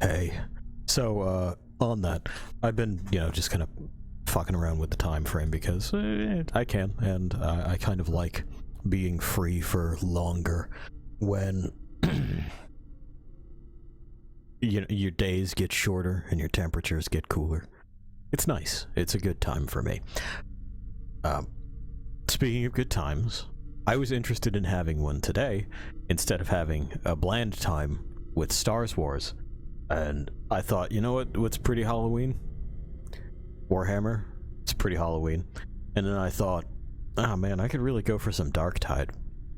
Hey. So, on that, I've been, just kind of fucking around with the time frame because I can, and I kind of like being free for longer when your days get shorter and your temperatures get cooler. It's nice. It's a good time for me. Speaking of good times, I was interested in having one today instead of having a bland time with Star Wars. And I thought, you know what's pretty Halloween? Warhammer. It's pretty Halloween. And then I thought, oh man, I could really go for some Darktide.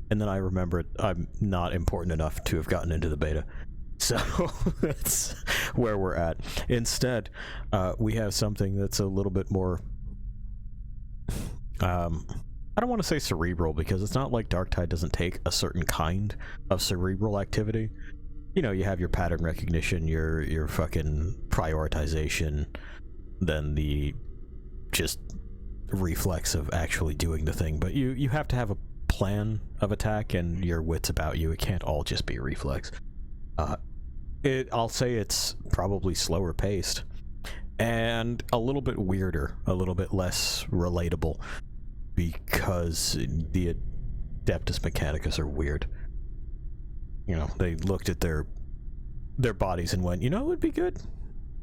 And then I remembered I'm not important enough to have gotten into the beta. So that's where we're at. Instead, we have something that's a little bit more... I don't want to say cerebral, because it's not like Darktide doesn't take a certain kind of cerebral activity. You have your pattern recognition, your fucking prioritization, then the just reflex of actually doing the thing. But you have to have a plan of attack and your wits about you. It can't all just be reflex. I'll say it's probably slower paced and a little bit weirder, a little bit less relatable, because the Adeptus Mechanicus are weird. They looked at their bodies and went, it would be good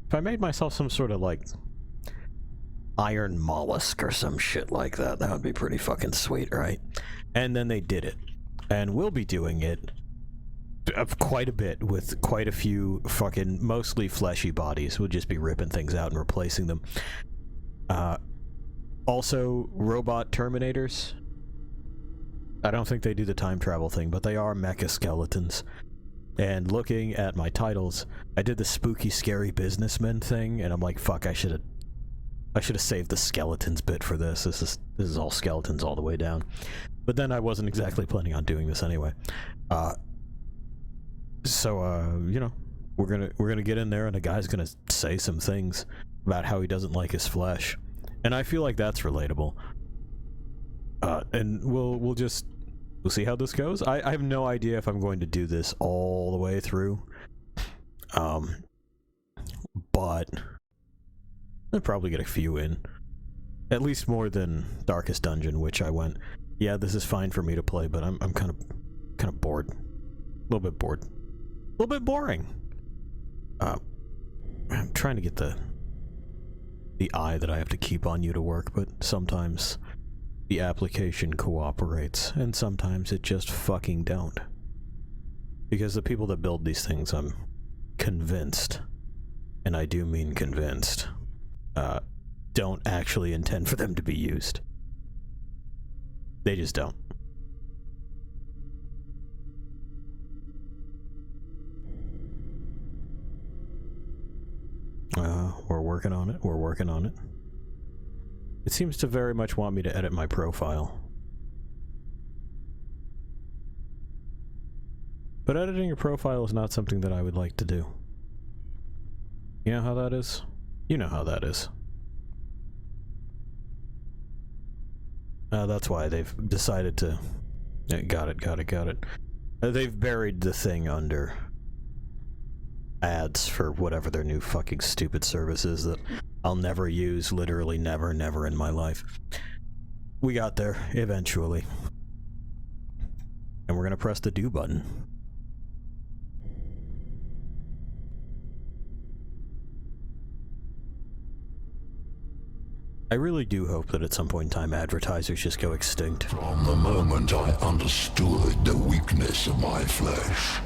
if I made myself some sort of, like, iron mollusk or some shit like that. That would be pretty fucking sweet, right? And then they did it. And we'll be doing it quite a bit with quite a few fucking mostly fleshy bodies. We'll just be ripping things out and replacing them. Also, robot Terminators. I don't think they do the time travel thing, but they are mecha skeletons. And looking at my titles, I did the spooky, scary businessman thing, and I'm like, fuck, I should have saved the skeletons bit for this. This is all skeletons all the way down. But then I wasn't exactly planning on doing this anyway. We're gonna get in there, and a guy's gonna say some things about how he doesn't like his flesh, and I feel like that's relatable. And we'll see how this goes. I have no idea if I'm going to do this all the way through. But I'll probably get a few in. At least more than Darkest Dungeon, which I went, yeah, this is fine for me to play, but I'm kind of bored. A little bit bored. A little bit boring. I'm trying to get the eye that I have to keep on you to work, but sometimes the application cooperates, and sometimes it just fucking don't. Because the people that build these things, I'm convinced, and I do mean convinced, don't actually intend for them to be used. They just don't. We're working on it. We're working on it. It seems to very much want me to edit my profile. But editing your profile is not something that I would like to do. You know how that is? You know how that is. That's why they've decided to... Got it. They've buried the thing under ads for whatever their new fucking stupid service is that I'll never use, literally never in my life. We got there, eventually. And we're gonna press the do button. I really do hope that at some point in time advertisers just go extinct. From the moment I understood the weakness of my flesh,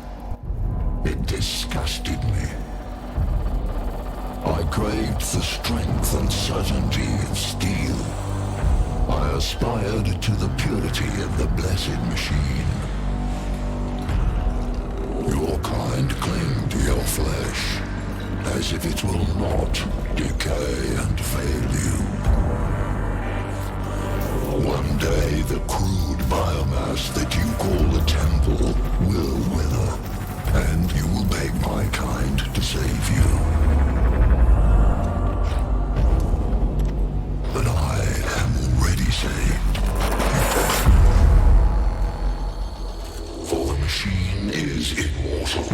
it disgusted me. I craved the strength and certainty of steel. I aspired to the purity of the blessed machine. Your kind cling to your flesh, as if it will not decay and fail you. One day the crude biomass that you call a temple will wither, and you will beg my kind to save you. But I am already saved. For the machine is immortal.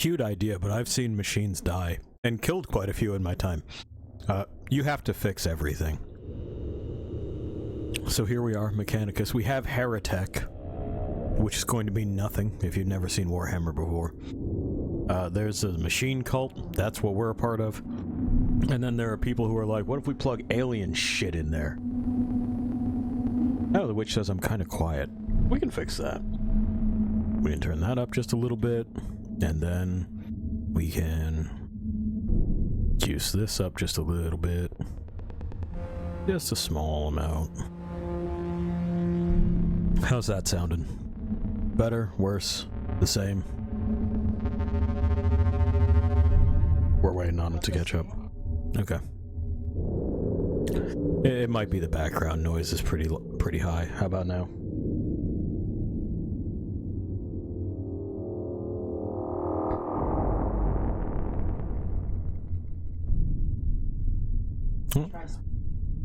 Cute idea, but I've seen machines die, and killed quite a few in my time. You have to fix everything. So here we are, Mechanicus. We have Heretic, which is going to be nothing if you've never seen Warhammer before. There's a machine cult, that's what we're a part of. And then there are people who are like, what if we plug alien shit in there? Oh, the witch says I'm kind of quiet. We can fix that. We can turn that up just a little bit, and then we can juice this up just a little bit. Just a small amount. How's that sounding? Better? Worse? The same? We're waiting on it to catch up. Okay. It might be the background noise is pretty high. How about now?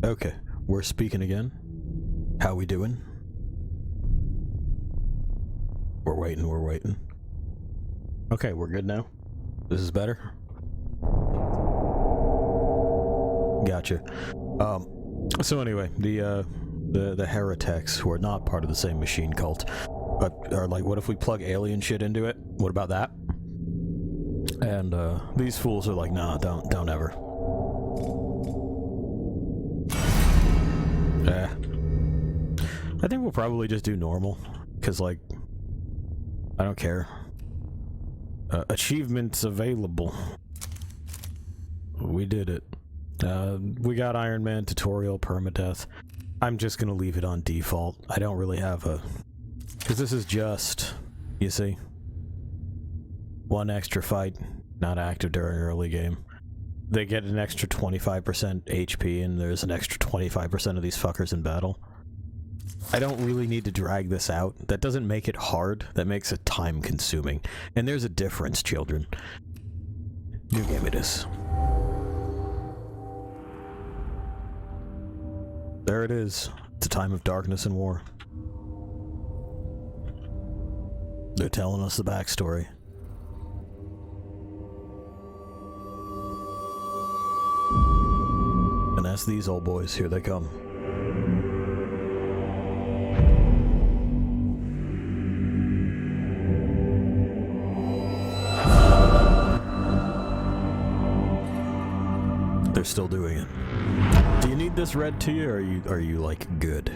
Okay, we're speaking again. How we doing? We're waiting. Okay, we're good now. This is better? Gotcha. So anyway, the heretics, who are not part of the same machine cult, but are like, what if we plug alien shit into it? What about that? And these fools are like, nah, don't ever. I think we'll probably just do normal, because, like, I don't care. Achievements available. We did it. We got Iron Man tutorial permadeath. I'm just gonna leave it on default. I don't really have a... because this is just, you see, one extra fight, not active during early game. They get an extra 25% HP, and there's an extra 25% of these fuckers in battle. I don't really need to drag this out. That doesn't make it hard. That makes it time-consuming. And there's a difference, children. New game it is. There it is. It's a time of darkness and war. They're telling us the backstory. And that's these old boys. Here they come. They're still doing it. Do you need this read to you, or are you like good?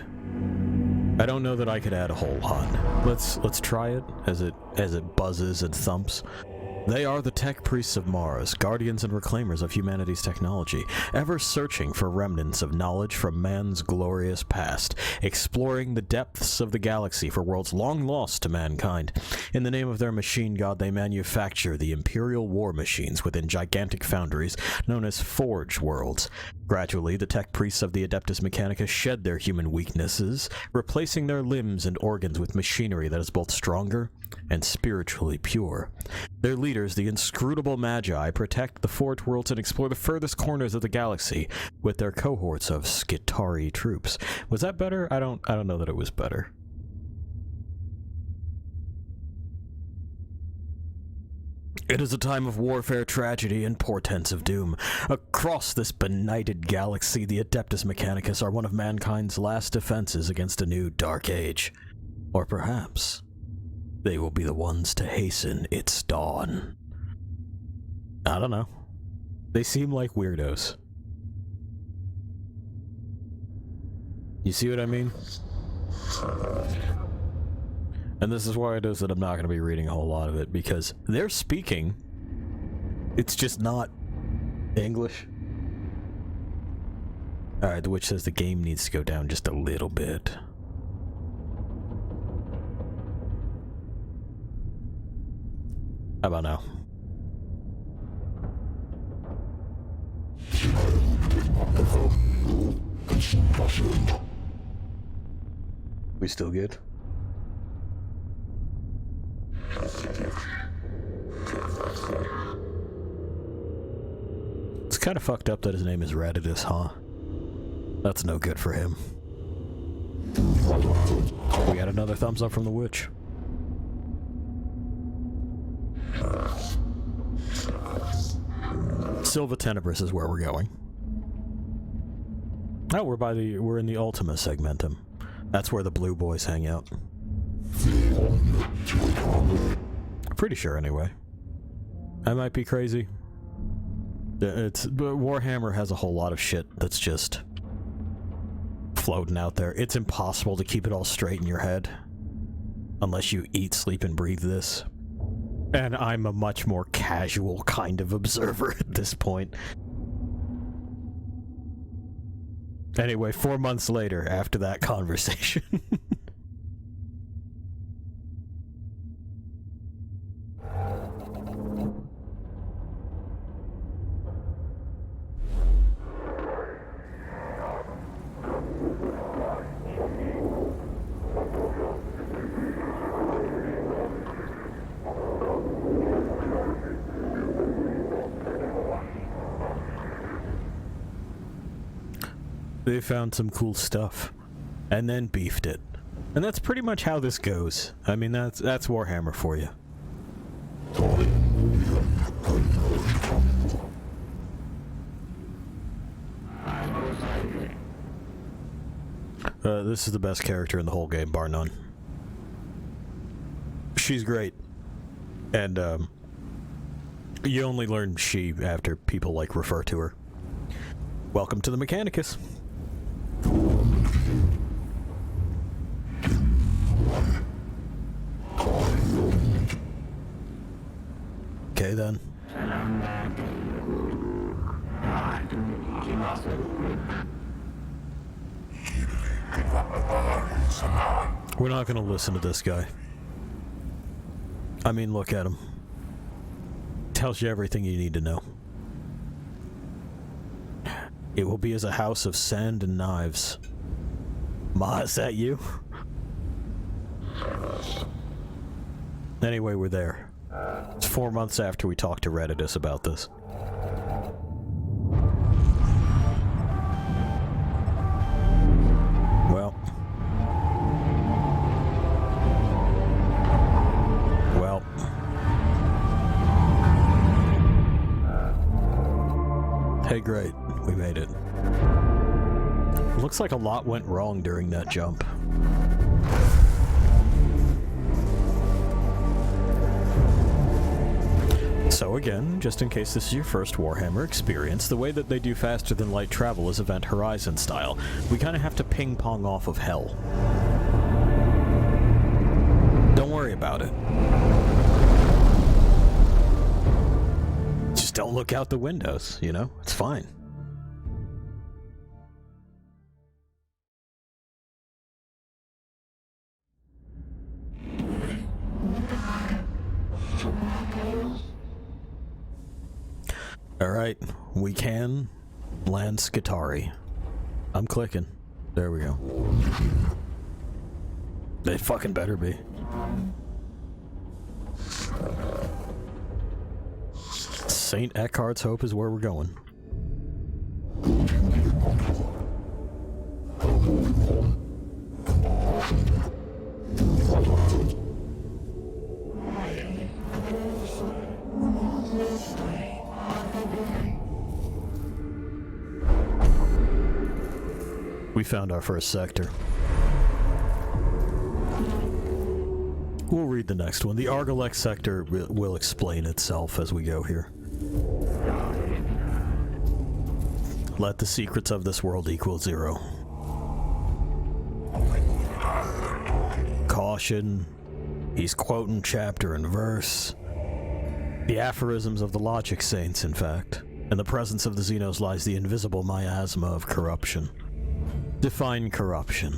I don't know that I could add a whole lot. Let's try it as it buzzes and thumps. They are the tech priests of Mars, guardians and reclaimers of humanity's technology, ever searching for remnants of knowledge from man's glorious past, exploring the depths of the galaxy for worlds long lost to mankind. In the name of their machine god, they manufacture the Imperial war machines within gigantic foundries known as Forge Worlds. Gradually, the tech priests of the Adeptus Mechanicus shed their human weaknesses, replacing their limbs and organs with machinery that is both stronger and spiritually pure. Their leaders, the inscrutable Magi, protect the Forge Worlds and explore the furthest corners of the galaxy with their cohorts of Skitari troops. Was that better? I don't know that it was better. It is a time of warfare, tragedy, and portents of doom. Across this benighted galaxy, the Adeptus Mechanicus are one of mankind's last defenses against a new dark age. Or perhaps they will be the ones to hasten its dawn. I don't know. They seem like weirdos. You see what I mean? And this is why it is that I'm not going to be reading a whole lot of it, because they're speaking. It's just not English. Alright, the witch says the game needs to go down just a little bit. How about now? We still good? It's kind of fucked up that his name is Raditus, huh? That's no good for him. We got another thumbs up from the witch. Silva Tenebris is where we're going. Oh, we're in the Ultima segmentum. That's where the blue boys hang out. Pretty sure, anyway. I might be crazy. But Warhammer has a whole lot of shit that's just floating out there. It's impossible to keep it all straight in your head unless you eat, sleep, and breathe this. And I'm a much more casual kind of observer at this point. Anyway, 4 months later, after that conversation. They found some cool stuff, and then beefed it. And that's pretty much how this goes. I mean, that's Warhammer for you. This is the best character in the whole game, bar none. She's great. And, you only learn she after people, like, refer to her. Welcome to the Mechanicus. Okay, then. We're not gonna listen to this guy. I mean, look at him. Tells you everything you need to know. It will be as a house of sand and knives. Ma, is that you? Anyway, we're there. It's 4 months after we talked to Redditus about this. Well. Hey, great. We made it. Looks like a lot went wrong during that jump. So again, just in case this is your first Warhammer experience, the way that they do faster than light travel is Event Horizon style. We kind of have to ping-pong off of hell. Don't worry about it. Just don't look out the windows, you know? It's fine. Alright, we can land Skitarii. I'm clicking. There we go. They fucking better be. St. Eckhart's Hope is where we're going. We found our first sector. We'll read the next one. The Argalex sector will explain itself as we go here. Let the secrets of this world equal 0. Caution. He's quoting chapter and verse. The aphorisms of the logic saints, in fact. In the presence of the Xenos lies the invisible miasma of corruption. Define corruption.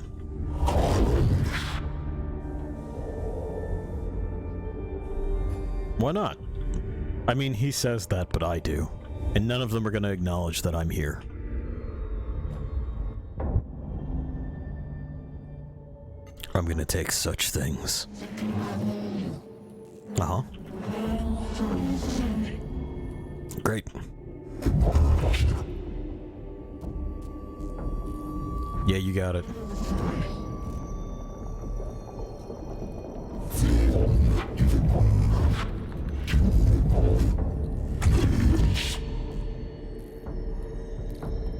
Why not? I mean, he says that, but I do. And none of them are going to acknowledge that I'm here. I'm going to take such things. Uh-huh. Great. Yeah, you got it.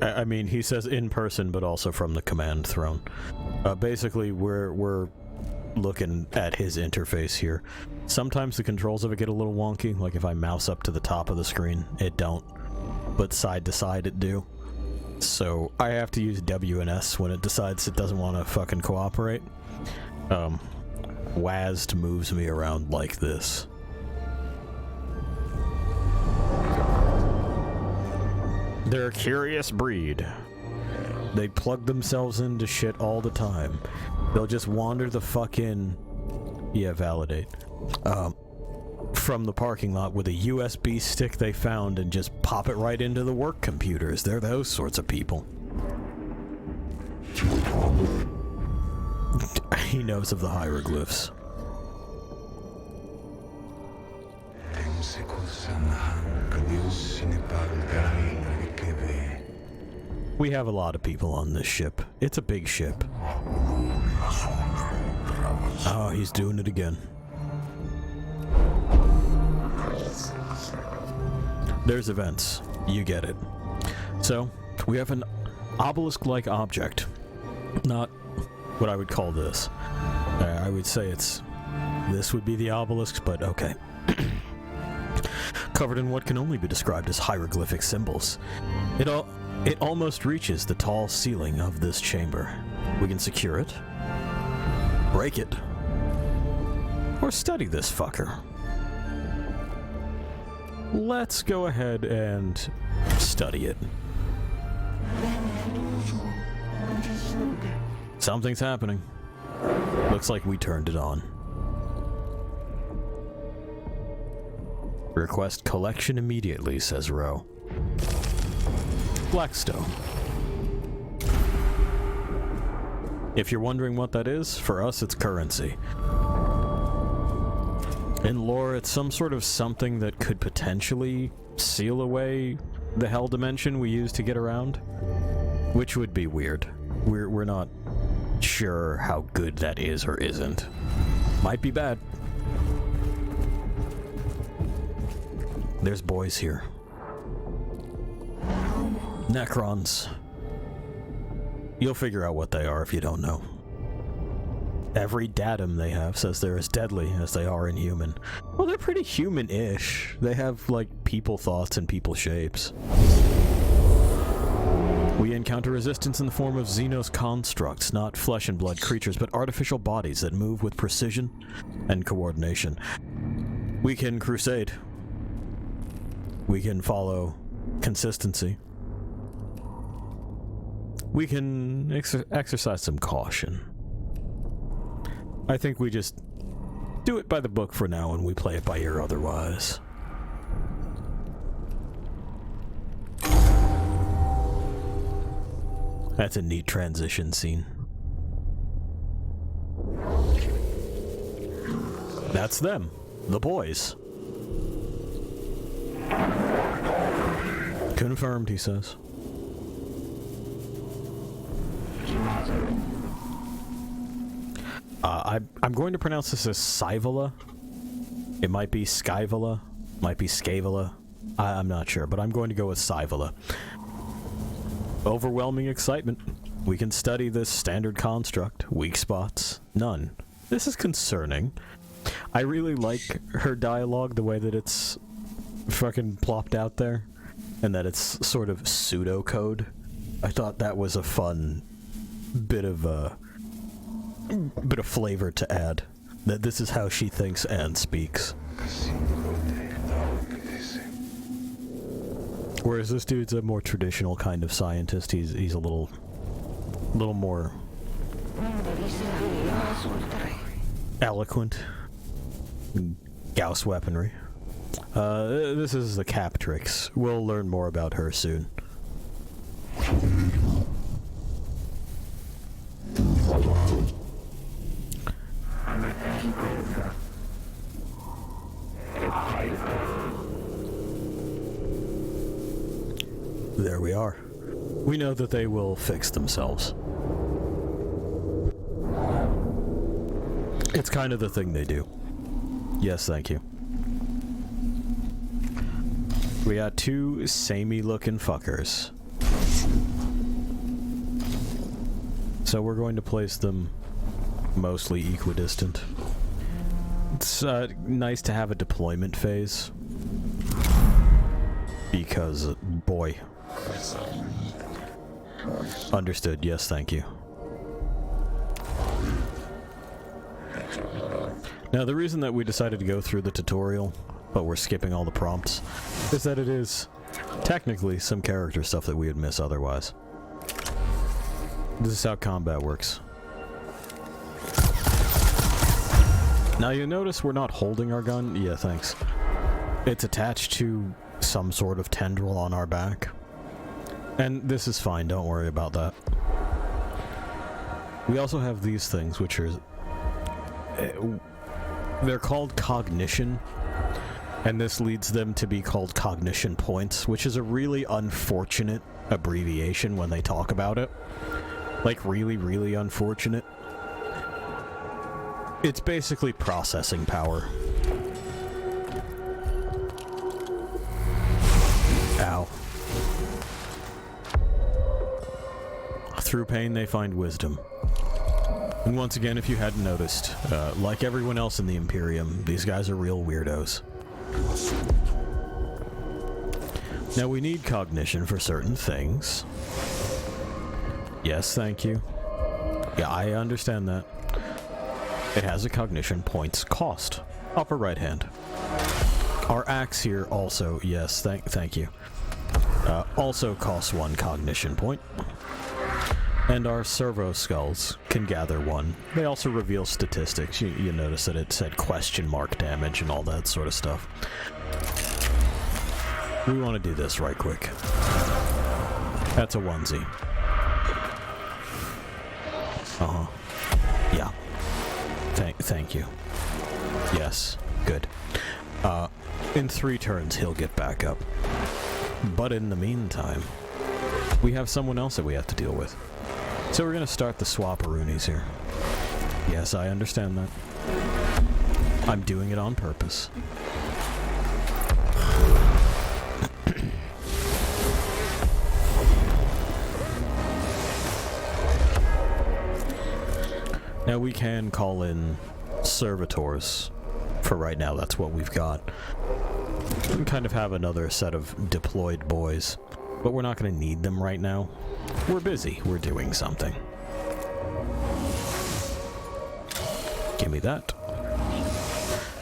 I mean, he says in person, but also from the command throne. Basically, we're looking at his interface here. Sometimes the controls of it get a little wonky, like if I mouse up to the top of the screen, it don't. But side to side, it do. So I have to use W and S when it decides it doesn't want to fucking cooperate. WASD moves me around like this. They're a curious breed. They plug themselves into shit all the time. They'll just wander the fucking... Yeah, validate. From the parking lot with a USB stick they found and just pop it right into the work computers. They're those sorts of people. He knows of the hieroglyphs. We have a lot of people on this ship. It's a big ship. Oh, he's doing it again. There's events. You get it. So, we have an obelisk-like object. Not what I would call this. I would say it's... This would be the obelisk, but okay. Covered in what can only be described as hieroglyphic symbols. It almost reaches the tall ceiling of this chamber. We can secure it, break it, or study this fucker. Let's go ahead and study it. Something's happening. Looks like we turned it on. Request collection immediately, says Roe. Blackstone. If you're wondering what that is, for us it's currency. In lore, it's some sort of something that could potentially seal away the hell dimension we use to get around. Which would be weird. We're not sure how good that is or isn't. Might be bad. There's boys here. Necrons. You'll figure out what they are if you don't know. Every datum they have says they're as deadly as they are inhuman. Well, they're pretty human-ish. They have, like, people thoughts and people shapes. We encounter resistance in the form of Xenos constructs, not flesh and blood creatures, but artificial bodies that move with precision and coordination. We can crusade. We can follow consistency. We can exercise some caution. I think we just do it by the book for now and we play it by ear otherwise. That's a neat transition scene. That's them, the boys. Confirmed, he says. I'm going to pronounce this as Scyvola. It might be Skyvola, might be Scavola. I'm not sure, but I'm going to go with Scyvola. Overwhelming excitement. We can study this standard construct. Weak spots? None. This is concerning. I really like her dialogue, the way that it's fucking plopped out there, and that it's sort of pseudocode. I thought that was a fun bit of flavor to add. That this is how she thinks and speaks. Whereas this dude's a more traditional kind of scientist. He's a little more eloquent. Gauss weaponry. This is the Captrix. We'll learn more about her soon. There we are. We know that they will fix themselves. It's kind of the thing they do. Yes, thank you. We got two samey looking fuckers. So we're going to place them mostly equidistant. It's nice to have a deployment phase. Because, boy. Understood, yes, thank you. Now, the reason that we decided to go through the tutorial, but we're skipping all the prompts, is that it is technically some character stuff that we would miss otherwise. This is how combat works. Now you notice we're not holding our gun. Yeah, thanks. It's attached to some sort of tendril on our back. And this is fine, don't worry about that. We also have these things, which are... they're called cognition. And this leads them to be called cognition points, which is a really unfortunate abbreviation when they talk about it. Like, really, really unfortunate. It's basically processing power. Ow. Through pain they find wisdom. And once again, if you hadn't noticed, like everyone else in the Imperium, these guys are real weirdos. Now we need cognition for certain things. Yes, thank you. Yeah, I understand that. It has a cognition points cost. Upper right hand. Our axe here also, yes, thank you. Also costs 1 cognition point. And our servo skulls can gather 1. They also reveal statistics. You notice that it said question mark damage and all that sort of stuff. We want to do this right quick. That's a onesie. Uh-huh. Yeah. Thank you. Yes. Good. In 3 turns, he'll get back up. But in the meantime, we have someone else that we have to deal with. So we're gonna start the swap-a-roonies here. Yes, I understand that. I'm doing it on purpose. Now we can call in servitors. For right now, that's what we've got. We can kind of have another set of deployed boys, but we're not going to need them right now. We're busy. We're doing something. Give me that.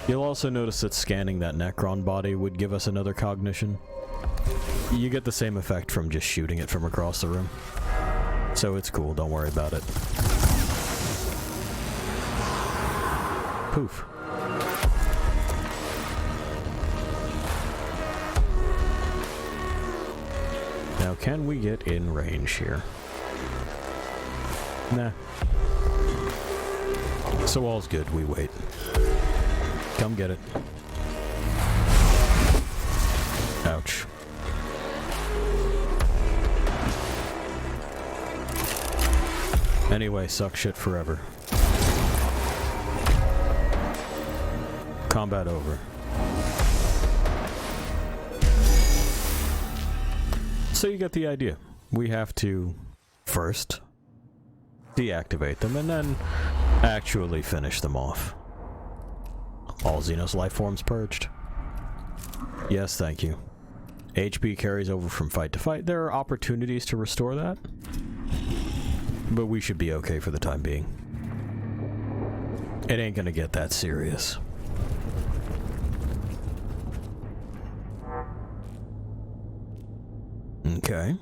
You'll also notice that scanning that Necron body would give us another cognition. You get the same effect from just shooting it from across the room. So it's cool, don't worry about it. Poof. Now, can we get in range here? Nah. So all's good, we wait. Come get it. Ouch. Anyway, suck shit forever. Combat over. So you get the idea. We have to first deactivate them and then actually finish them off. All Xenos life forms purged. Yes, thank you. HP carries over from fight to fight. There are opportunities to restore that, but we should be okay for the time being. It ain't gonna get that serious. Okay.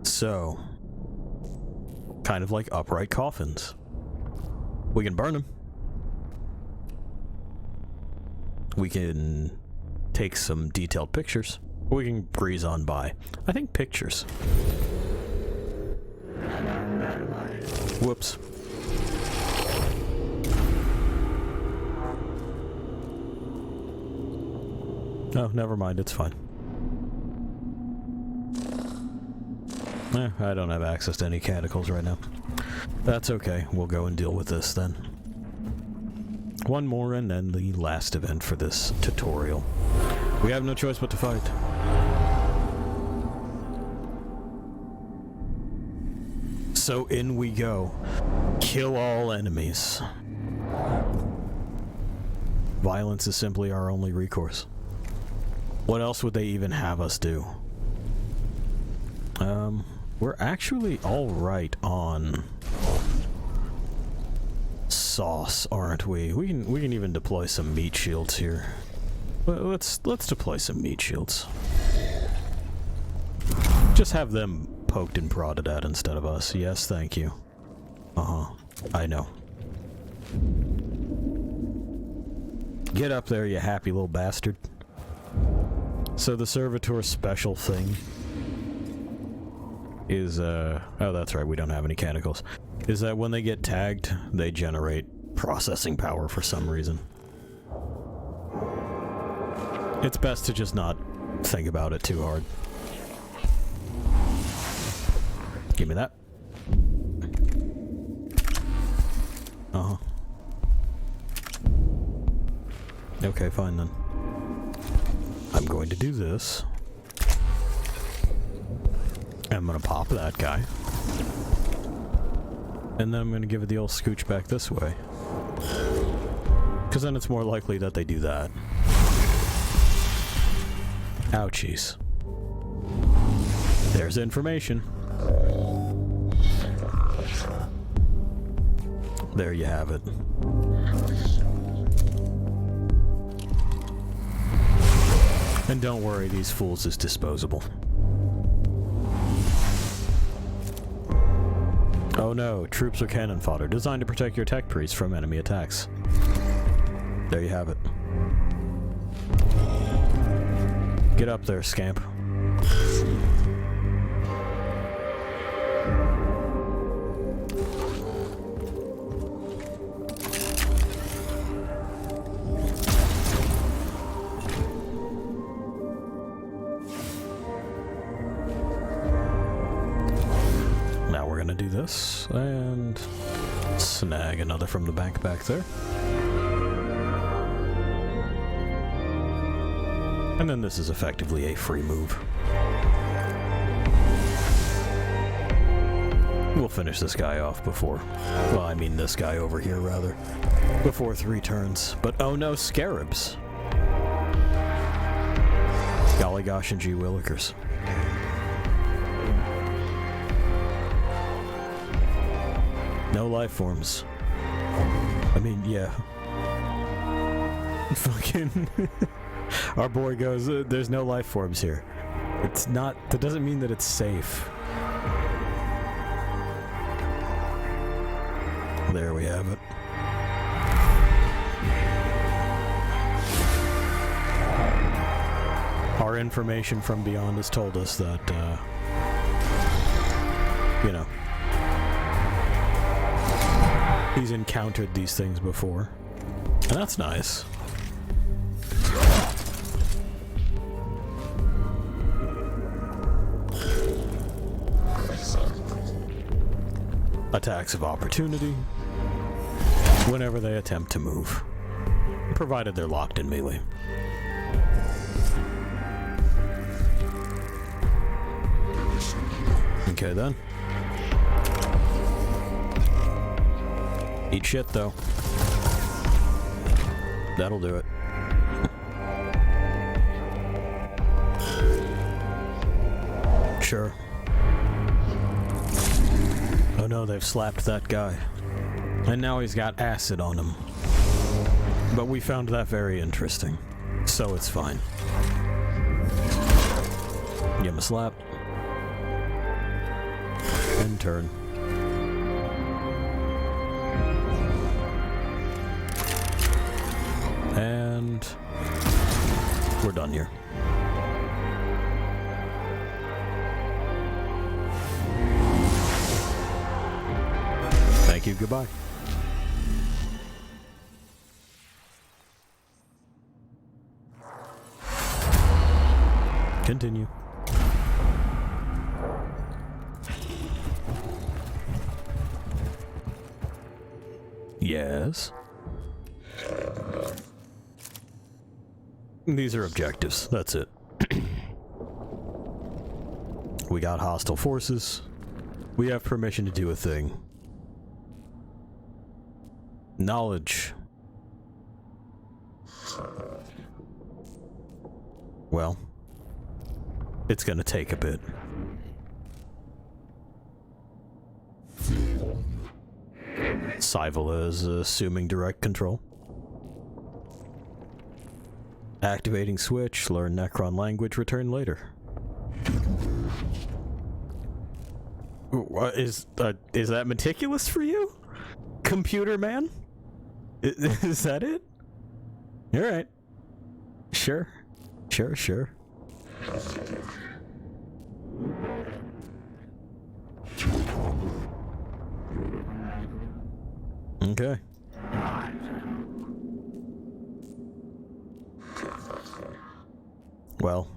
So, kind of like upright coffins. We can burn them. We can take some detailed pictures. We can breeze on by. I think pictures. Whoops. Oh, never mind, it's fine. I don't have access to any canticles right now. That's okay, we'll go and deal with this then. One more and then the last event for this tutorial. We have no choice but to fight. So in we go. Kill all enemies. Violence is simply our only recourse. What else would they even have us do? We're actually alright on sauce, aren't we? We can even deploy some meat shields here. Let's deploy some meat shields. Just have them poked and prodded at instead of us. Yes, thank you. I know. Get up there, you happy little bastard. So the servitor special thing is, oh, that's right, we don't have any mechanicals. Is that when they get tagged, they generate processing power for some reason. It's best to just not think about it too hard. Give me that. Okay, fine then. I'm going to do this. I'm gonna pop that guy. And then I'm gonna give it the old scooch back this way. Because then it's more likely that they do that. Ouchies. There's information. There you have it. And don't worry, these fools is disposable. Oh no, troops are cannon fodder, designed to protect your tech priest from enemy attacks. There you have it. Get up there, scamp. Do this and snag another from the bank back there. And then this is effectively a free move. We'll finish this guy off before, well, I mean this guy over here rather, before 3 turns. But oh no, scarabs. Golly gosh and gee willikers. No life forms. I mean, yeah. Fucking... Our boy goes, there's no life forms here. It's not... That doesn't mean that it's safe. There we have it. Our information from beyond has told us that, you know, he's encountered these things before. And that's nice. Attacks of opportunity whenever they attempt to move, provided they're locked in melee. Okay then. Eat shit, though. That'll do it. Sure. Oh no, they've slapped that guy. And now he's got acid on him. But we found that very interesting. So it's fine. Give him a slap. And turn. And we're done here. Thank you, goodbye. Continue. Yes. These are objectives, that's it. We got hostile forces. We have permission to do a thing. Knowledge. Well, it's gonna take a bit. Syvala is assuming direct control. Activating switch, learn Necron language, return later. What is that meticulous for you? Computer man? Is that it? Alright. Sure. Sure. Okay. Well,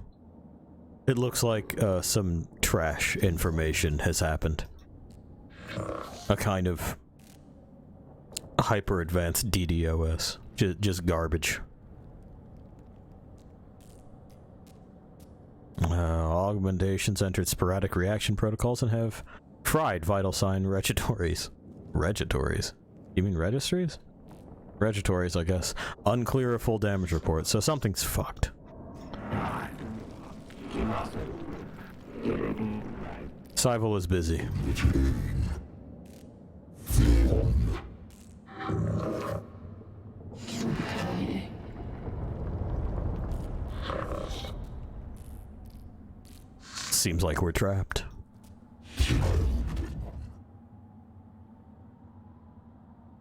it looks like some trash information has happened. A kind of hyper-advanced DDoS. Just garbage. Augmentations entered sporadic reaction protocols and have fried vital sign regitories. Regitories? You mean registries? Regitories, I guess. Unclear a full damage report, so something's fucked. Syval is busy. Seems like we're trapped.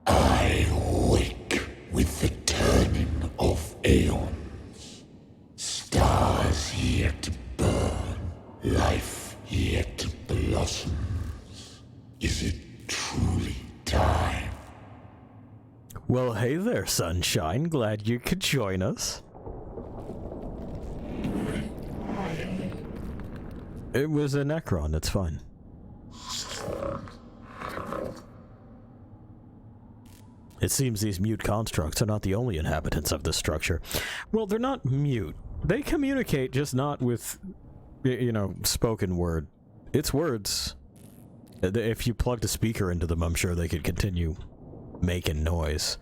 I wake with the turning of aeons. Stars yet to burn, life yet to blossom. Is it truly time? Well, hey there, sunshine. Glad you could join us. It was a Necron, that's fine. It seems these mute constructs are not the only inhabitants of this structure. Well, they're not mute. They communicate, just not with, you know, spoken word. It's words. If you plugged a speaker into them, I'm sure they could continue making noise.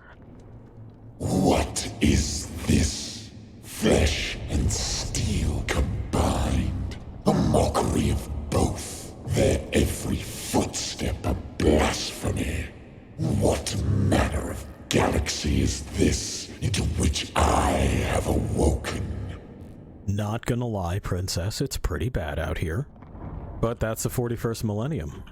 What is this? Flesh and steel combined. A mockery of both. Their every footstep a blasphemy. What manner of galaxy is this into which I have awoken? Not gonna lie, princess, it's pretty bad out here. But that's the 41st millennium.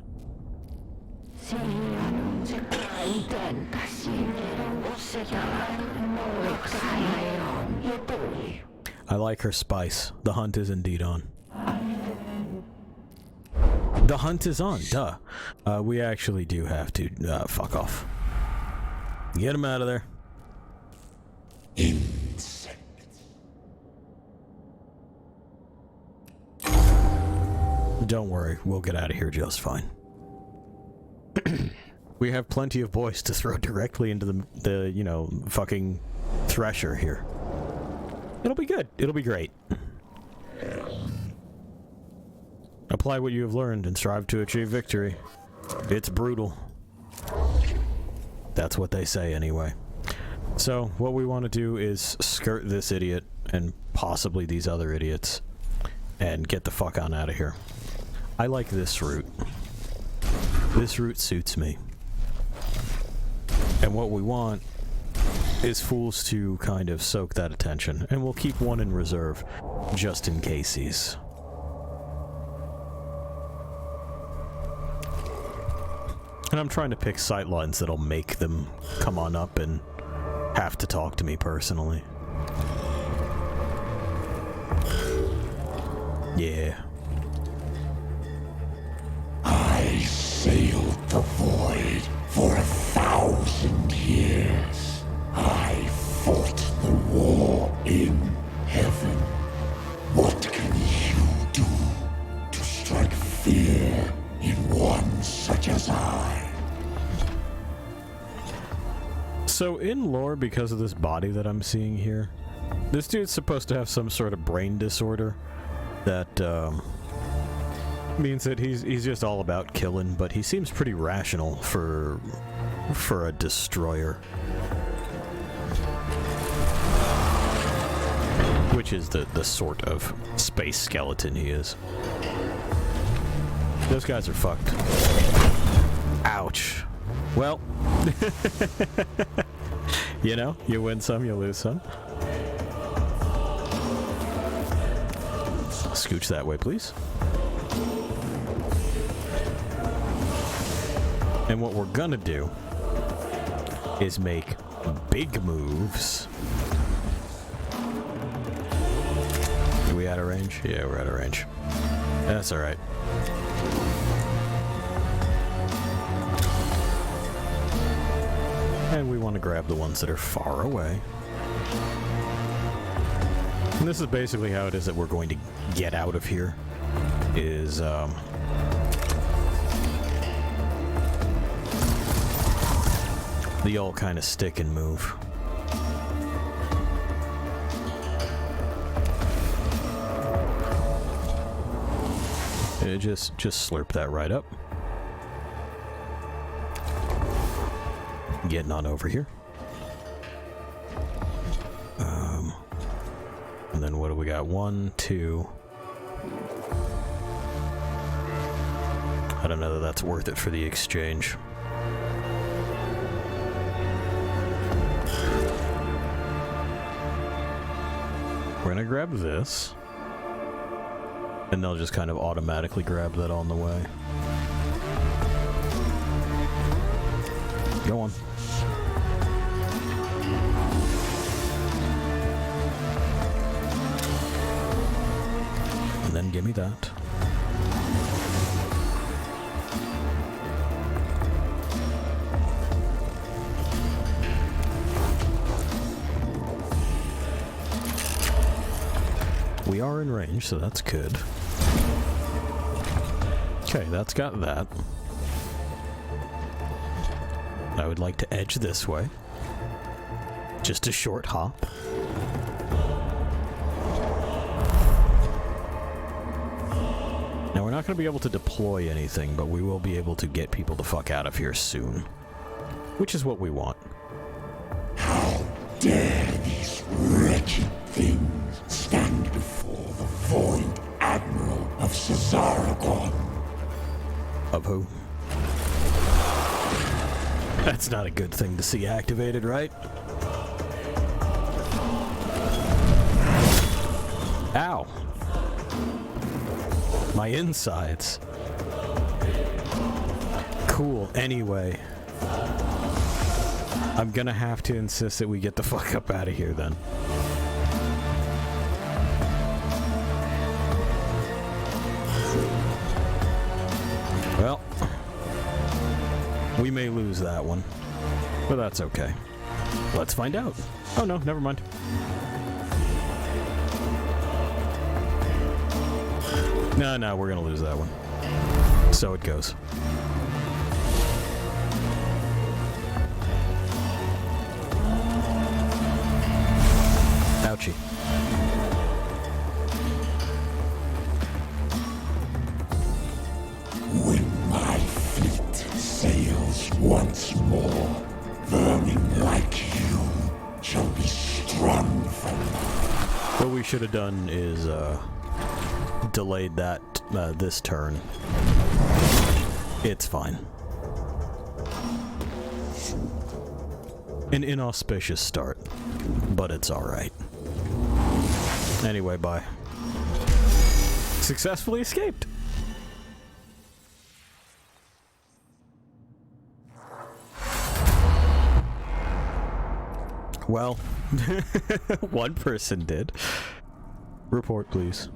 I like her spice. The hunt is indeed on. The hunt is on, duh. We actually do have to, fuck off. Get him out of there. Insects. Don't worry, we'll get out of here just fine. We have plenty of boys to throw directly into the, you know, fucking thresher here. It'll be good. It'll be great. Apply what you have learned and strive to achieve victory. It's brutal. That's what they say anyway. So, what we want to do is skirt this idiot and possibly these other idiots and get the fuck on out of here. I like this route. This route suits me. And what we want is fools to kind of soak that attention, and we'll keep one in reserve just in case. And I'm trying to pick sightlines that'll make them come on up and have to talk to me personally. Yeah. I sailed the void for 1,000 years. I fought the war in heaven. What can you do to strike fear in one such as I? So in lore, because of this body that I'm seeing here, this dude's supposed to have some sort of brain disorder that, means that he's just all about killing, but he seems pretty rational for a destroyer. Which is the sort of space skeleton he is. Those guys are fucked. Ouch. Well, you know, you win some, you lose some. Scooch that way, please. And what we're gonna do is make big moves. Are we out of range? Yeah, we're out of range. That's alright. And we want to grab the ones that are far away. And this is basically how it is that we're going to get out of here. Is, the old kind of stick and move. Just slurp that right up. Getting on over here. And then what do we got? 1, 2. I don't know that that's worth it for the exchange. We're gonna grab this. And they'll just kind of automatically grab that on the way. Go on. And then give me that. We are in range, so that's good. Okay, that's got that. I would like to edge this way. Just a short hop. Now we're not going to be able to deploy anything, but we will be able to get people the fuck out of here soon. Which is what we want. How dare these wretched things stand before the Void Admiral of Cesaragon? Of who? That's not a good thing to see activated, right? Ow. My insides. Cool, anyway. I'm gonna have to insist that we get the fuck up out of here then. Well, we may lose that one, but that's okay. Let's find out. Oh no, never mind. No, we're gonna lose that one. So it goes. Ouchie. When my fleet sails once more, vermin like you shall be strung from. What we should have done is delayed that this turn. It's fine. An inauspicious start, but it's alright. Anyway, bye. Successfully escaped. Well, one person did. Report, please.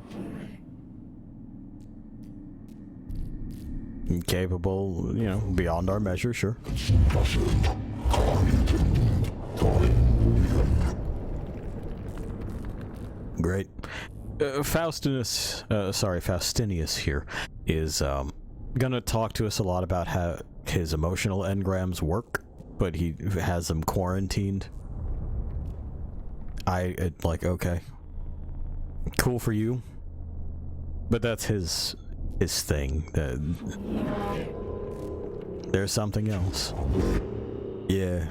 Capable, you know, beyond our measure, sure. Great. Faustinius here is gonna talk to us a lot about how his emotional engrams work, but he has them quarantined. Okay. Cool for you. But that's his his thing. There's something else. Yeah.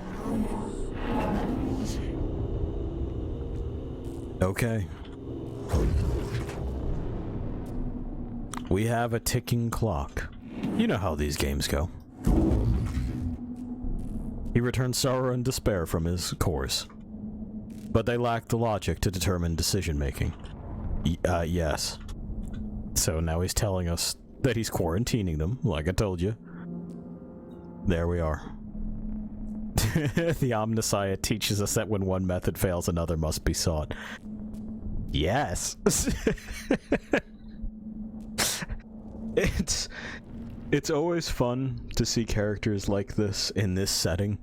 Okay. We have a ticking clock. You know how these games go. He returns sorrow and despair from his course. But they lack the logic to determine decision-making. Yes. So now he's telling us that he's quarantining them, like I told you. There we are. The Omnissiah teaches us that when one method fails, another must be sought. Yes! It's always fun to see characters like this in this setting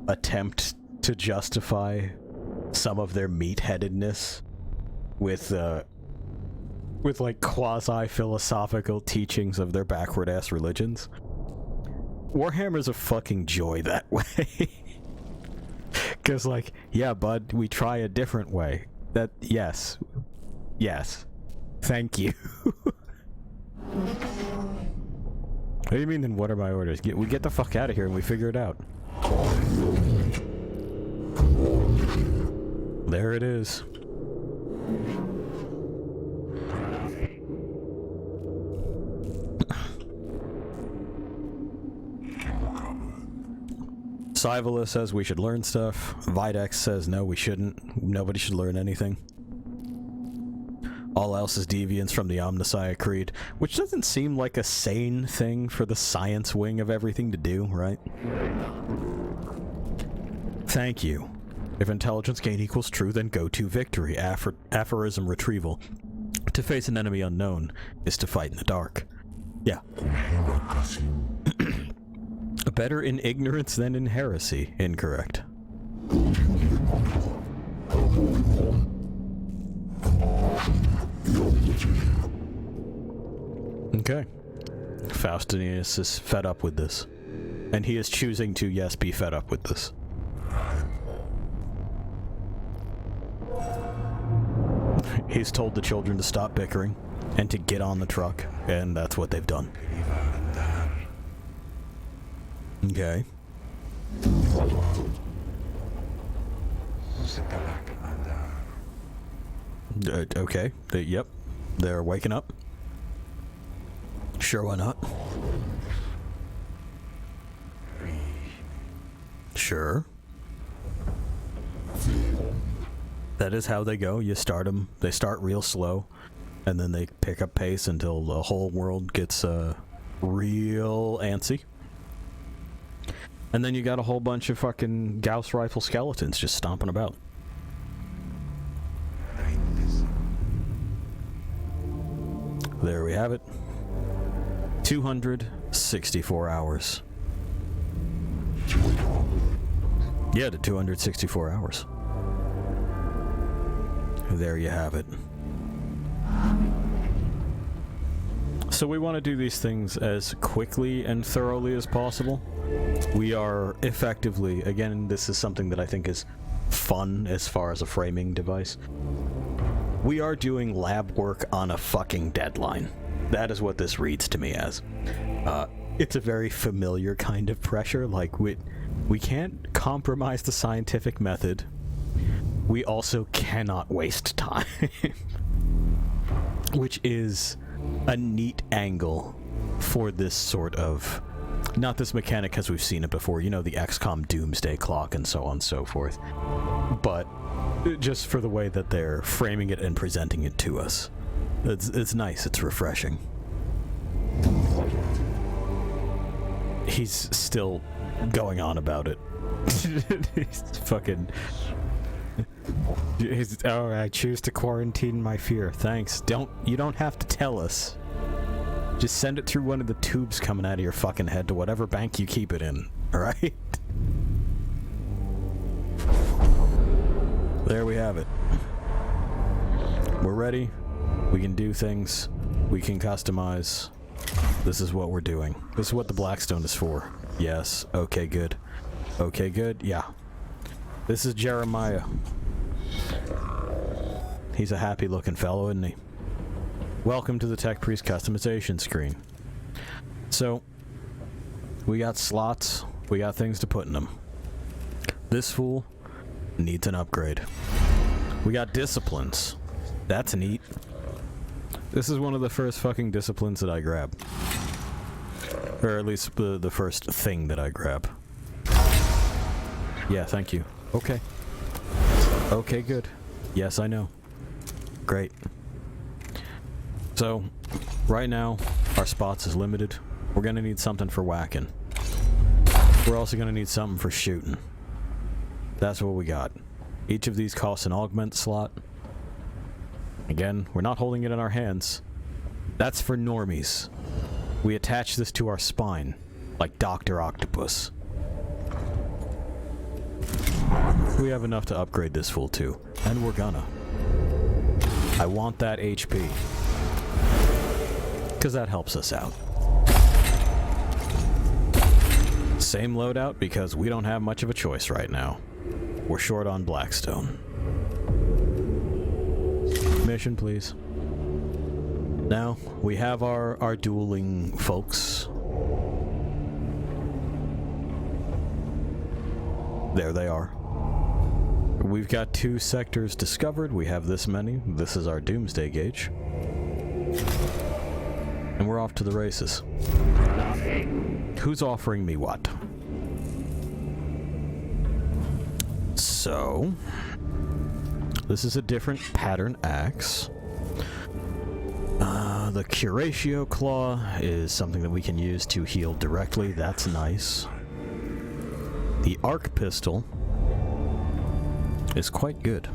attempt to justify some of their meatheadedness with like quasi-philosophical teachings of their backward-ass religions. Warhammer's a fucking joy that way. Cause like, yeah, bud, we try a different way. Yes. Thank you. What do you mean then what are my orders? We get the fuck out of here and we figure it out. There it is. Cyvala says we should learn stuff. Videx says no, we shouldn't. Nobody should learn anything. All else is deviance from the Omnissiah Creed, which doesn't seem like a sane thing for the science wing of everything to do, right? Thank you. If intelligence gain equals true, then go to victory. Aphorism retrieval. To face an enemy unknown is to fight in the dark. Yeah. Better in ignorance than in heresy. Incorrect. Okay. Faustinius is fed up with this. And he is choosing to, yes, be fed up with this. He's told the children to stop bickering and to get on the truck, and that's what they've done. Okay. Okay. Yep. They're waking up. Sure, why not? Sure. That is how they go. You start them. They start real slow, and then they pick up pace until the whole world gets real antsy. And then you got a whole bunch of fucking Gauss rifle skeletons just stomping about. There we have it. 264 hours. Yeah, to 264 hours. There you have it. So we want to do these things as quickly and thoroughly as possible. We are effectively, again, this is something that I think is fun as far as a framing device. We are doing lab work on a fucking deadline. That is what this reads to me as. It's a very familiar kind of pressure. Like, we can't compromise the scientific method. We also cannot waste time. Which is a neat angle for this sort of... Not this mechanic as we've seen it before, you know, the XCOM Doomsday Clock and so on and so forth. But just for the way that they're framing it and presenting it to us. It's nice, it's refreshing. He's still going on about it. He's fucking... Oh, I choose to quarantine my fear. Thanks. You don't have to tell us. Just send it through one of the tubes coming out of your fucking head to whatever bank you keep it in. Alright? There we have it. We're ready. We can do things. We can customize. This is what we're doing. This is what the Blackstone is for. Yes. Okay, good. Okay, good. Yeah. This is Jeremiah. He's a happy looking fellow, isn't he? Welcome to the Tech Priest customization screen. So, we got slots, we got things to put in them. This fool needs an upgrade. We got disciplines. That's neat. This is one of the first fucking disciplines that I grab. Or at least the first thing that I grab. Yeah, thank you. Okay. Okay, good. Yes, I know. Great. So, right now, our spots is limited. We're gonna need something for whacking. We're also gonna need something for shooting. That's what we got. Each of these costs an augment slot. Again, we're not holding it in our hands. That's for normies. We attach this to our spine, like Dr. Octopus. We have enough to upgrade this fool too, and we're gonna. I want that HP. Because that helps us out. Same loadout because we don't have much of a choice right now. We're short on Blackstone. Mission, please. Now, we have our dueling folks. There they are. We've got 2 sectors discovered. We have this many. This is our doomsday gauge. And we're off to the races. Who's offering me what? So, this is a different pattern axe. The Curatio Claw is something that we can use to heal directly. That's nice. The Arc Pistol is quite good.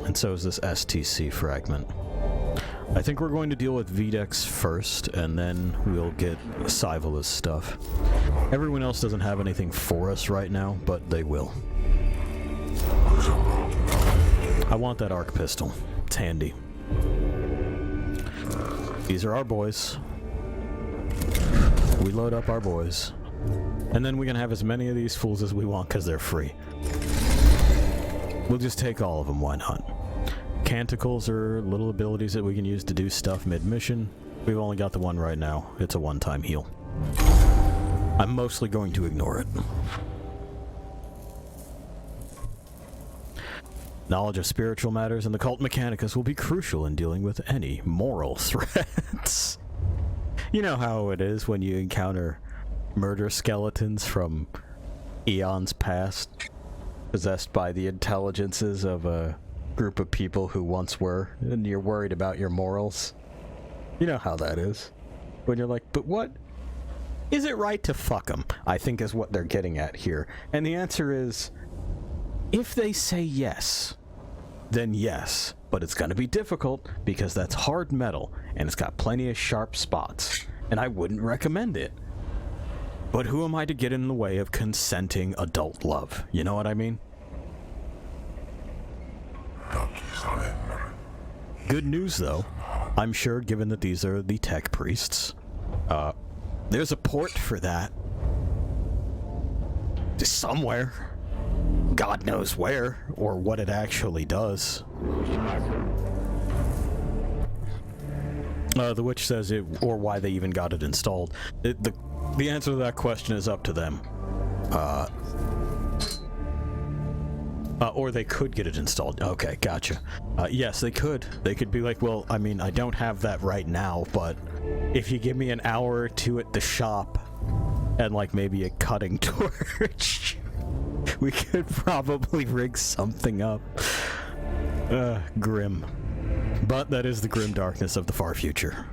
And so is this STC fragment. I think we're going to deal with Videx first, and then we'll get Sivola's stuff. Everyone else doesn't have anything for us right now, but they will. I want that Arc Pistol. It's handy. These are our boys. We load up our boys. And then we can have as many of these fools as we want because they're free. We'll just take all of them, why not? Canticles are little abilities that we can use to do stuff mid-mission. We've only got the one right now. It's a one-time heal. I'm mostly going to ignore it. Knowledge of spiritual matters and the cult Mechanicus will be crucial in dealing with any moral threats. You know how it is when you encounter murder skeletons from eons past, possessed by the intelligences of a group of people who once were, and you're worried about your morals. You know how that is. When you're like, but what? Is it right to fuck them? I think is what they're getting at here. And the answer is, if they say yes, then yes. But it's going to be difficult because that's hard metal and it's got plenty of sharp spots. And I wouldn't recommend it. But who am I to get in the way of consenting adult love? You know what I mean? Good news though. I'm sure given that these are the tech priests, there's a port for that. Just somewhere. God knows where, or what it actually does. The witch says it, or why they even got it installed. The answer to that question is up to them. Or they could get it installed. Okay, gotcha. Yes, they could. They could be like, well, I mean, I don't have that right now, but if you give me an hour or two at the shop and, like, maybe a cutting torch, we could probably rig something up. Grim. But that is the grim darkness of the far future.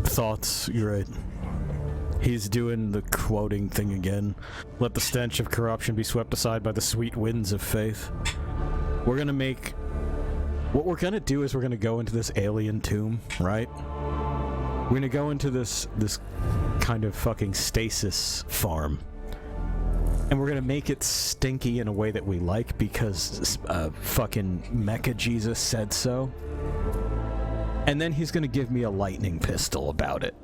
Thoughts? You're right. He's doing the quoting thing again. Let the stench of corruption be swept aside by the sweet winds of faith. We're gonna make... What we're gonna do is we're gonna go into this alien tomb, right? We're gonna go into this kind of fucking stasis farm. And we're gonna make it stinky in a way that we like because fucking Mecha Jesus said so. And then he's gonna give me a lightning pistol about it.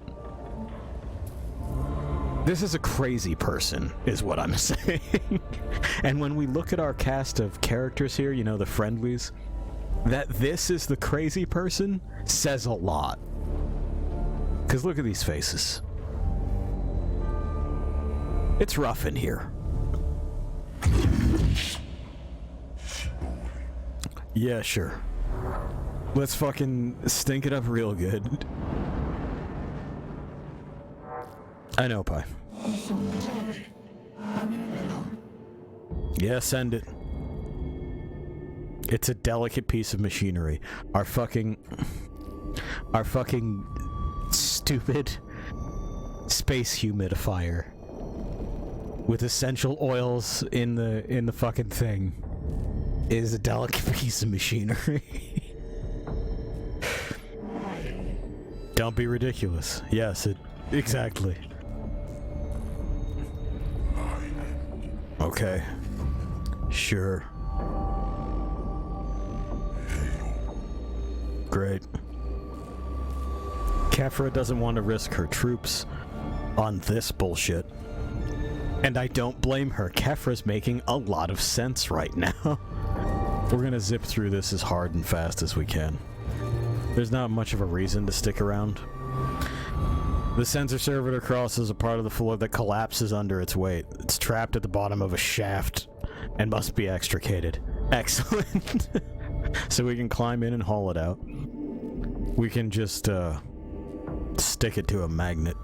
This is a crazy person, is what I'm saying. And when we look at our cast of characters here, you know, the friendlies, that this is the crazy person says a lot. Because look at these faces. It's rough in here. Yeah, sure. Let's fucking stink it up real good. I know, Pi. Yeah, send it. It's a delicate piece of machinery. Our fucking stupid space humidifier with essential oils in the fucking thing is a delicate piece of machinery. Don't be ridiculous. Yes, exactly. Okay. Sure. Great. Kefra doesn't want to risk her troops on this bullshit. And I don't blame her. Kefra's making a lot of sense right now. We're gonna zip through this as hard and fast as we can. There's not much of a reason to stick around. The sensor servitor crosses a part of the floor that collapses under its weight. It's trapped at the bottom of a shaft and must be extricated. Excellent. So we can climb in and haul it out. We can just stick it to a magnet.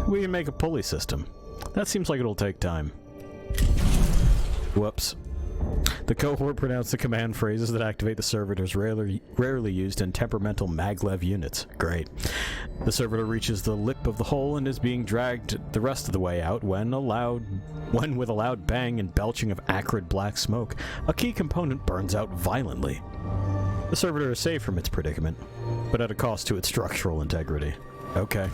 We can make a pulley system. That seems like it'll take time. Whoops. The cohort pronounced the command phrases that activate the servitors rarely used in temperamental maglev units. Great. The servitor reaches the lip of the hole and is being dragged the rest of the way out when with a loud bang and belching of acrid black smoke, a key component burns out violently. The servitor is saved from its predicament, but at a cost to its structural integrity. Okay.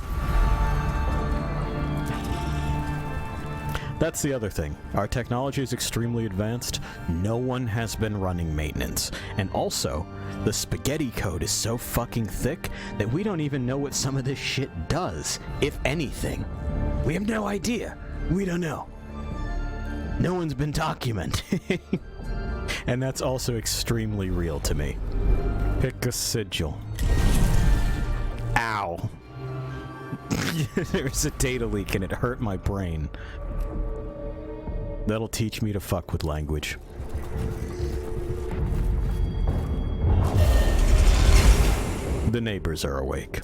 That's the other thing. Our technology is extremely advanced. No one has been running maintenance. And also, the spaghetti code is so fucking thick that we don't even know what some of this shit does, if anything. We have no idea. We don't know. No one's been documenting. And that's also extremely real to me. Pick a sigil. Ow. There's a data leak and it hurt my brain. That'll teach me to fuck with language. The neighbors are awake.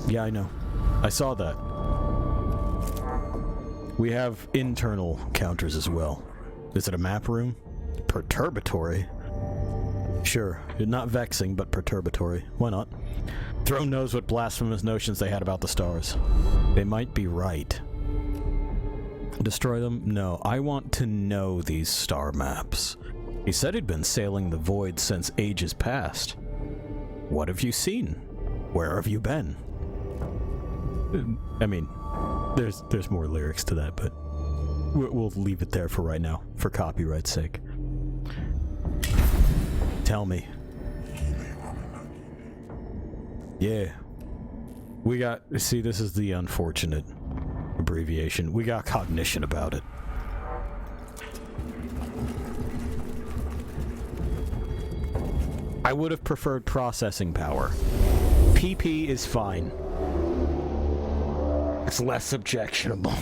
Yeah, I know. I saw that. We have internal counters as well. Is it a map room? Perturbatory? Sure. Not vexing, but perturbatory. Why not? Throne knows what blasphemous notions they had about the stars. They might be right. Destroy them? No, I want to know these star maps. He said he'd been sailing the void since ages past. What have you seen? Where have you been? I mean, there's more lyrics to that, but we'll leave it there for right now, for copyright's sake. Tell me. Yeah. We got... See, this is the unfortunate abbreviation. We got cognition about it. I would have preferred processing power. PP is fine. It's less objectionable.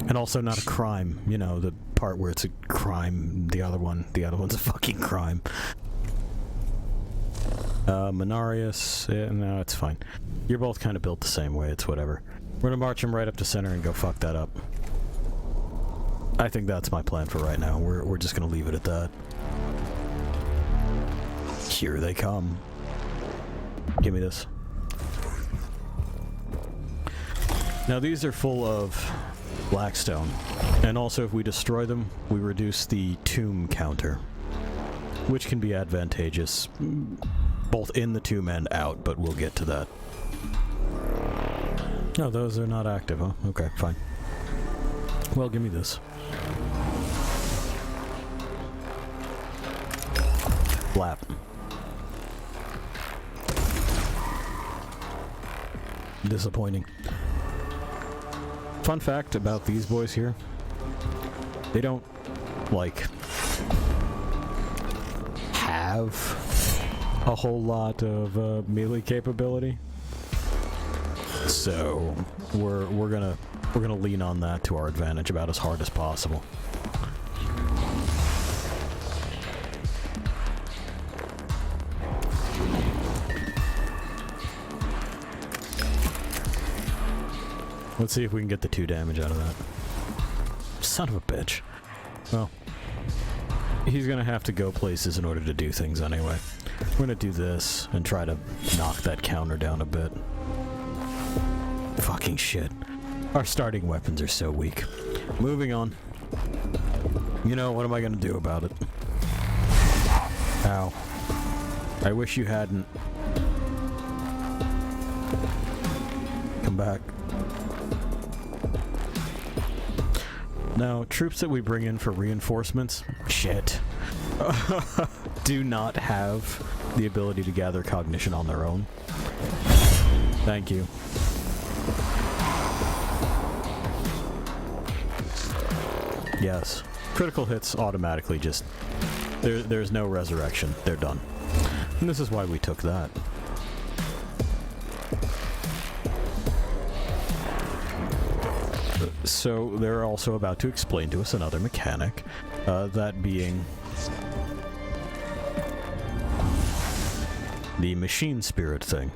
And also not a crime. You know, the part where it's a crime, the other one's a fucking crime. Menarius, yeah, no, it's fine. You're both kind of built the same way, it's whatever. We're gonna march him right up to center and go fuck that up. I think that's my plan for right now. We're just gonna leave it at that. Here they come. Give me this. Now these are full of blackstone. And also if we destroy them, we reduce the tomb counter. Which can be advantageous. Both in the tomb and out, but we'll get to that. No, those are not active, huh? Okay, fine. Well, give me this. Flap. disappointing. Fun fact about these boys here, they don't, like, have a whole lot of melee capability. So we're gonna lean on that to our advantage about as hard as possible. Let's see if we can get the 2 damage out of that. Son of a bitch. Well, he's gonna have to go places in order to do things anyway. We're gonna do this and try to knock that counter down a bit. Fucking shit. Our starting weapons are so weak. Moving on. You know, what am I gonna do about it? Ow. I wish you hadn't. Come back. Now, troops that we bring in for reinforcements, shit, do not have the ability to gather cognition on their own. Thank you. Yes. Critical hits automatically just... There's no resurrection. They're done. And this is why we took that. So they're also about to explain to us another mechanic, that being the machine spirit thing.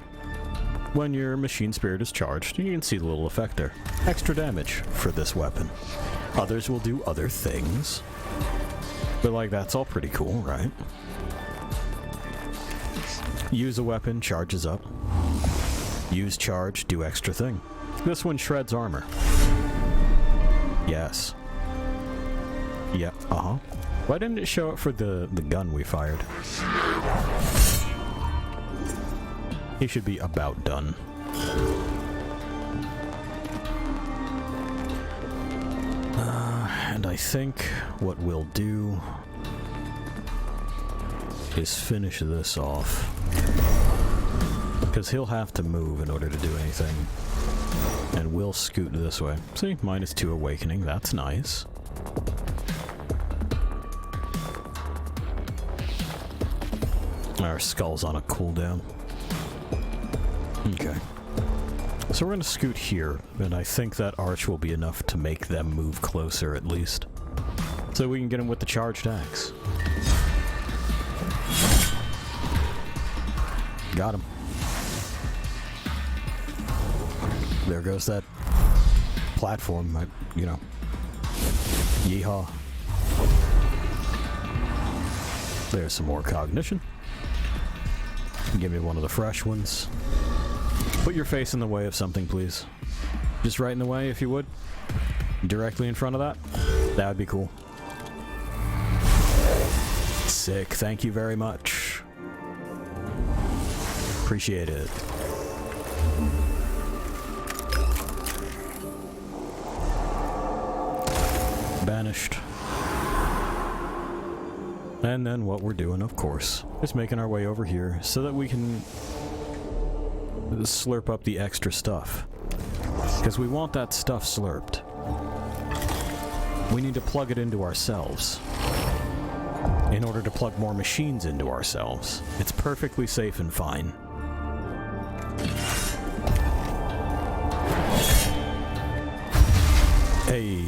When your machine spirit is charged, you can see the little effect there. Extra damage for this weapon. Others will do other things, but like that's all pretty cool, right? Use a weapon, charges up. Use charge, do extra thing. This one shreds armor. Yes. Yeah, uh-huh. Why didn't it show up for the gun we fired? He should be about done. And I think what we'll do is finish this off. Because he'll have to move in order to do anything. And we'll scoot this way. See, -2 awakening, that's nice. Our skull's on a cooldown. Okay. So we're gonna scoot here, and I think that arch will be enough to make them move closer at least. So we can get him with the charged axe. Got him. There goes that platform, you know. Yeehaw. There's some more cognition. Give me one of the fresh ones. Put your face in the way of something, please. Just right in the way, if you would. Directly in front of that. That would be cool. Sick. Thank you very much. Appreciate it. Banished. And then what we're doing, of course, is making our way over here so that we can slurp up the extra stuff. Because we want that stuff slurped. We need to plug it into ourselves in order to plug more machines into ourselves. It's perfectly safe and fine. Hey.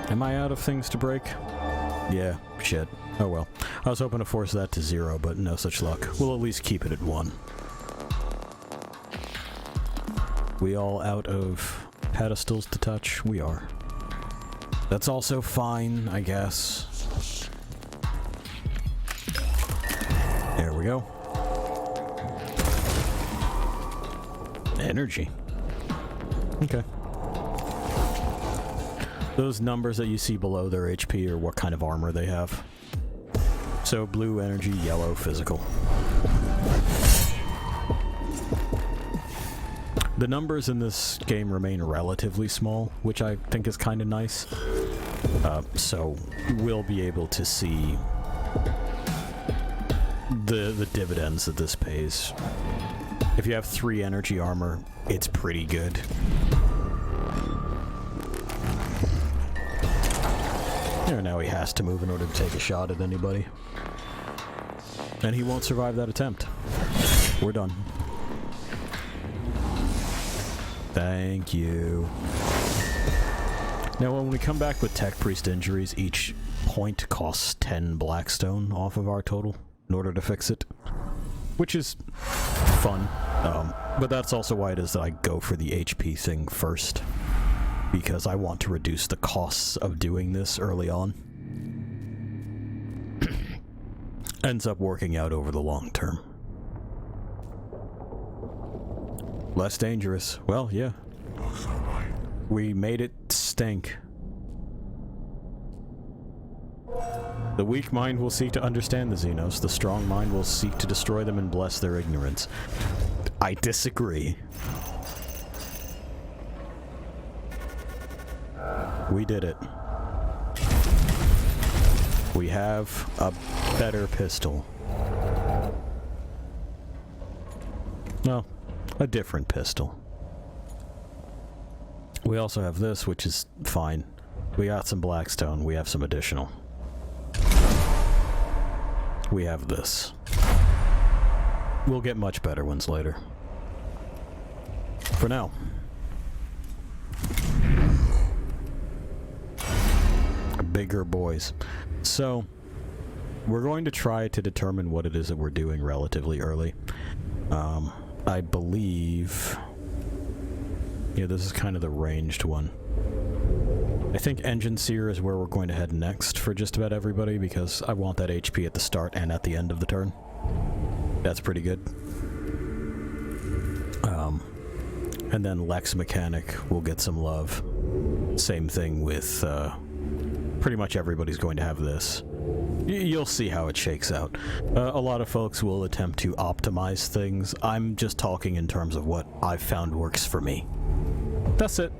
Am I out of things to break? Yeah, shit. Oh well. I was hoping to force that to 0, but no such luck. We'll at least keep it at 1. We all out of pedestals to touch? We are. That's also fine, I guess. There we go. Energy. Okay. Those numbers that you see below their HP are what kind of armor they have. So blue energy, yellow physical. The numbers in this game remain relatively small, which I think is kind of nice. So we'll be able to see the dividends that this pays If you have 3 energy armor, it's pretty good. Now he has to move in order to take a shot at anybody. And he won't survive that attempt. We're done. Thank you. Now when we come back with Tech Priest injuries, each point costs 10 Blackstone off of our total in order to fix it. Which is fun. But that's also why it is that I go for the HP thing first. Because I want to reduce the costs of doing this early on. Ends up working out over the long term. Less dangerous. Well, yeah. We made it stink. The weak mind will seek to understand the Xenos. The strong mind will seek to destroy them and bless their ignorance. I disagree. We did it. We have a better pistol. No, a different pistol. We also have this, which is fine. We got some Blackstone. We have some additional. We have this. We'll get much better ones later. For now. Bigger boys. So, we're going to try to determine what it is that we're doing relatively early. I believe... Yeah, this is kind of the ranged one. I think Engine Seer is where we're going to head next for just about everybody, because I want that HP at the start and at the end of the turn. That's pretty good. And then Lex Mechanic will get some love. Same thing with... pretty much everybody's going to have this. You'll see how it shakes out. A lot of folks will attempt to optimize things. I'm just talking in terms of what I've found works for me. That's it.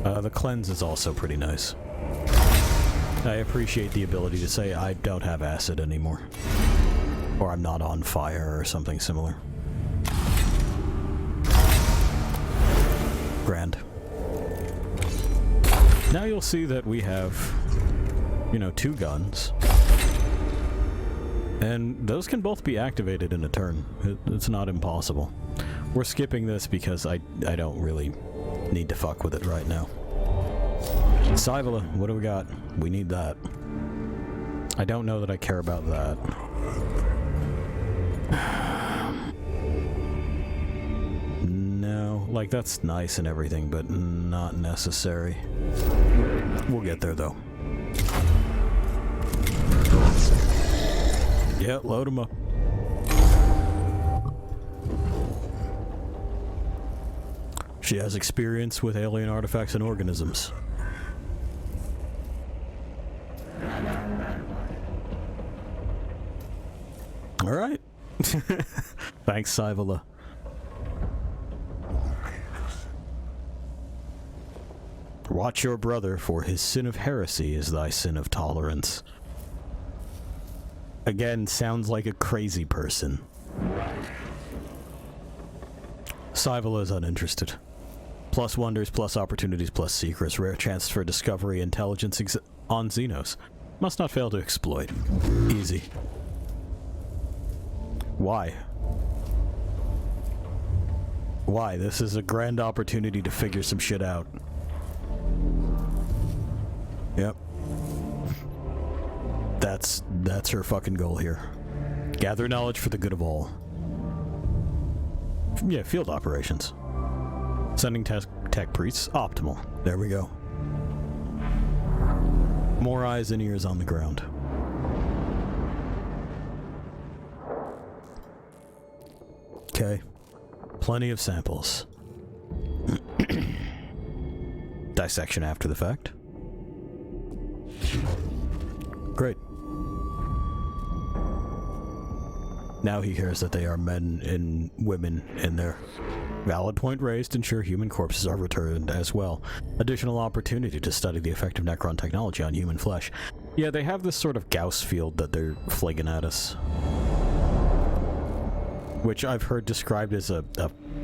The cleanse is also pretty nice. I appreciate the ability to say I don't have acid anymore. Or I'm not on fire or something similar. Grand. Now you'll see that we have, you know, 2 guns. And those can both be activated in a turn. It's not impossible. We're skipping this because I don't really need to fuck with it right now. Cyvala, what do we got? We need that. I don't know that I care about that. No, like that's nice and everything, but not necessary. We'll get there though. Yeah, load them up. She has experience with alien artifacts and organisms. Alright. Thanks, Cyvala. Watch your brother, for his sin of heresy is thy sin of tolerance. Again, sounds like a crazy person. Cyvala is uninterested. Plus wonders, plus opportunities, plus secrets. Rare chance for discovery, intelligence on Xenos. Must not fail to exploit. Easy. Why? Why? This is a grand opportunity to figure some shit out. Yep. That's her fucking goal here. Gather knowledge for the good of all. Yeah, field operations. Sending tech priests. Optimal. There we go. More eyes and ears on the ground. Okay. Plenty of samples. Dissection after the fact. Great. Now he hears that they are men and women in there. Valid point raised. Ensure human corpses are returned as well. Additional opportunity to study the effect of Necron technology on human flesh. Yeah, they have this sort of Gauss field that they're flinging at us. which I've heard described as a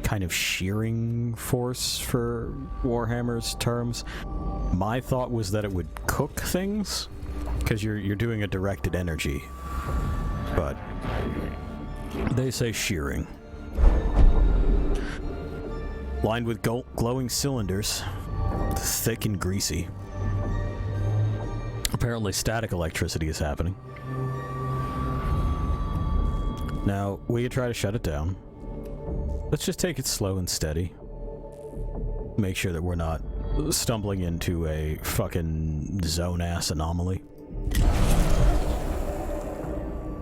kind of shearing force for Warhammer's terms. My thought was that it would cook things, because you're doing a directed energy. But they say shearing. Lined with glowing cylinders, thick and greasy. Apparently static electricity is happening. Now, we could try to shut it down. Let's just take it slow and steady. Make sure that we're not stumbling into a fucking zone-ass anomaly.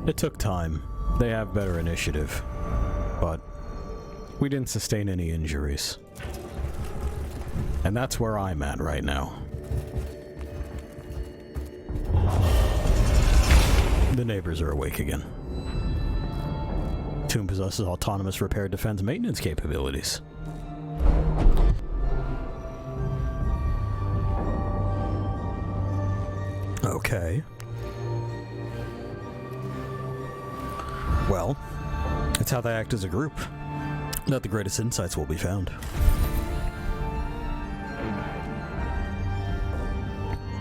It took time. They have better initiative. But we didn't sustain any injuries. And that's where I'm at right now. The neighbors are awake again. Tomb possesses autonomous repair, defense, maintenance capabilities. Okay. Well, it's how they act as a group. Not the greatest insights will be found.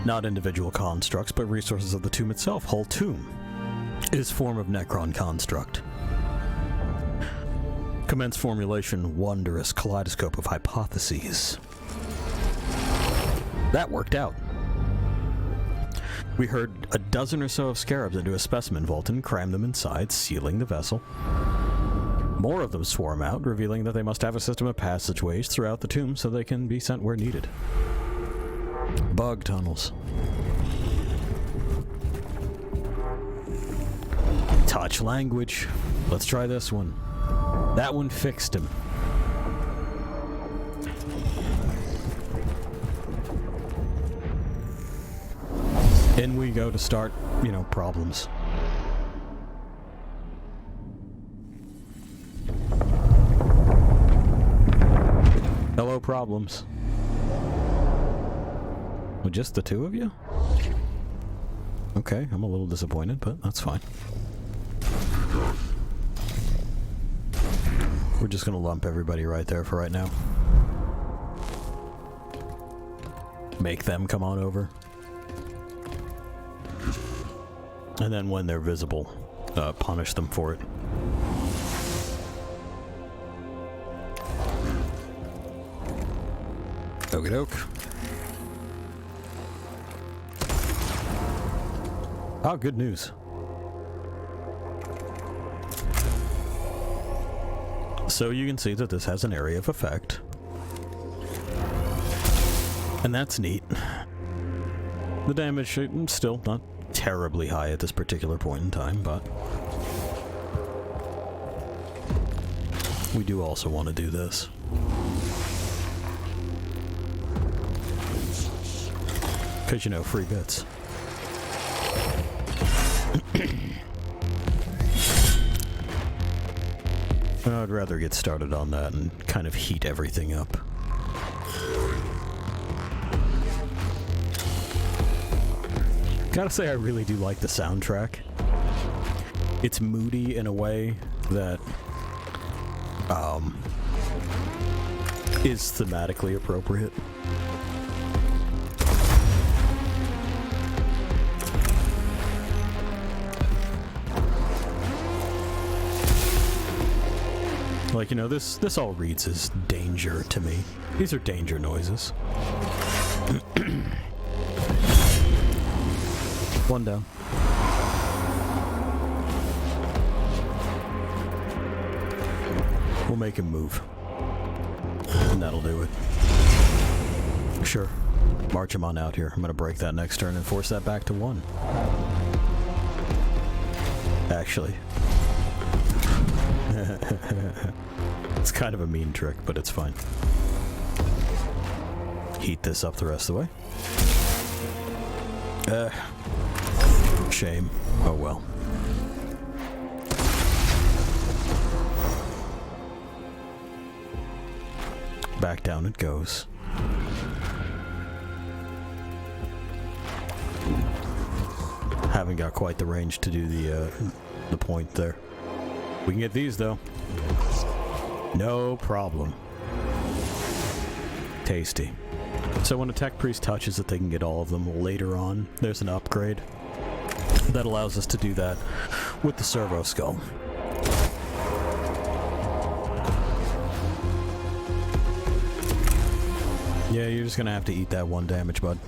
Not individual constructs, but resources of the tomb itself. Whole tomb is form of Necron construct. Commence formulation wondrous kaleidoscope of hypotheses. That worked out. We herd a dozen or so of scarabs into a specimen vault and cram them inside, sealing the vessel. More of them swarm out, revealing that they must have a system of passageways throughout the tomb so they can be sent where needed. Bug tunnels. Touch language. Let's try this one. That one fixed him. In we go to start, problems. Hello, problems. Well, just the two of you? Okay, I'm a little disappointed, but that's fine. We're just gonna lump everybody right there for right now. Make them come on over. And then when they're visible, punish them for it. Okie doke. Oh, good news. So you can see that this has an area of effect. And that's neat. The damage still not terribly high at this particular point in time, but we do also want to do this. Because, free bits. I'd rather get started on that and kind of heat everything up. Gotta say, I really do like the soundtrack. It's moody in a way that is thematically appropriate. Like, this all reads as danger to me. These are danger noises. One down. We'll make him move. And that'll do it. Sure. March him on out here. I'm gonna break that next turn and force that back to 1. Actually. It's kind of a mean trick, but it's fine. Heat this up the rest of the way. Shame. Oh well. Back down it goes. Haven't got quite the range to do the point there. We can get these, though. No problem. Tasty. So when a tech priest touches it, they can get all of them. Later on, there's an upgrade that allows us to do that with the servo skull. Yeah, you're just gonna have to eat that 1 damage, bud.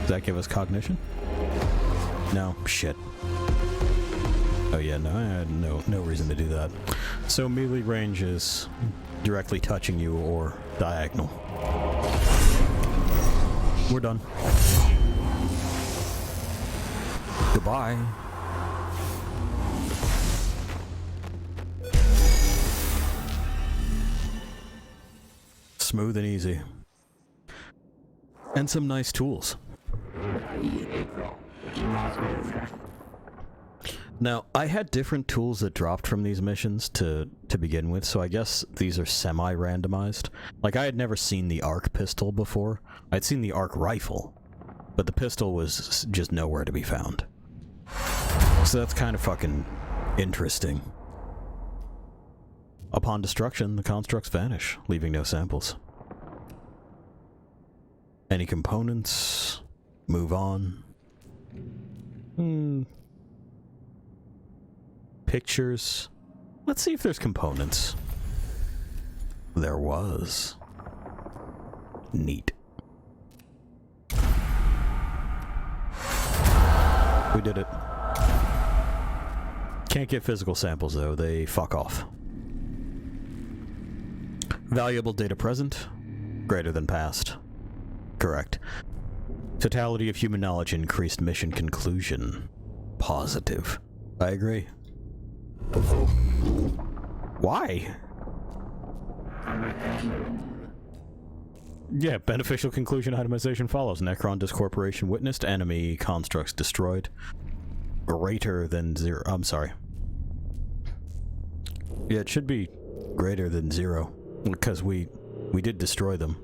Does that give us cognition? No. Shit. Oh yeah, no, I had no reason to do that. So melee range is directly touching you or diagonal. We're done. Goodbye. Smooth and easy. And some nice tools. Now, I had different tools that dropped from these missions to begin with, so I guess these are semi-randomized. Like, I had never seen the arc pistol before. I'd seen the arc rifle, but the pistol was just nowhere to be found. So that's kind of fucking interesting. Upon destruction, the constructs vanish, leaving no samples. Any components? Move on. Pictures. Let's see if there's components. There was. Neat. We did it. Can't get physical samples though, they fuck off. Valuable data present, greater than past. Correct. Totality of human knowledge increased mission conclusion. Positive. I agree. Why? Yeah, beneficial conclusion itemization follows. Necron discorporation witnessed, enemy constructs destroyed. Greater than 0. I'm sorry. Yeah, it should be greater than 0, because we did destroy them.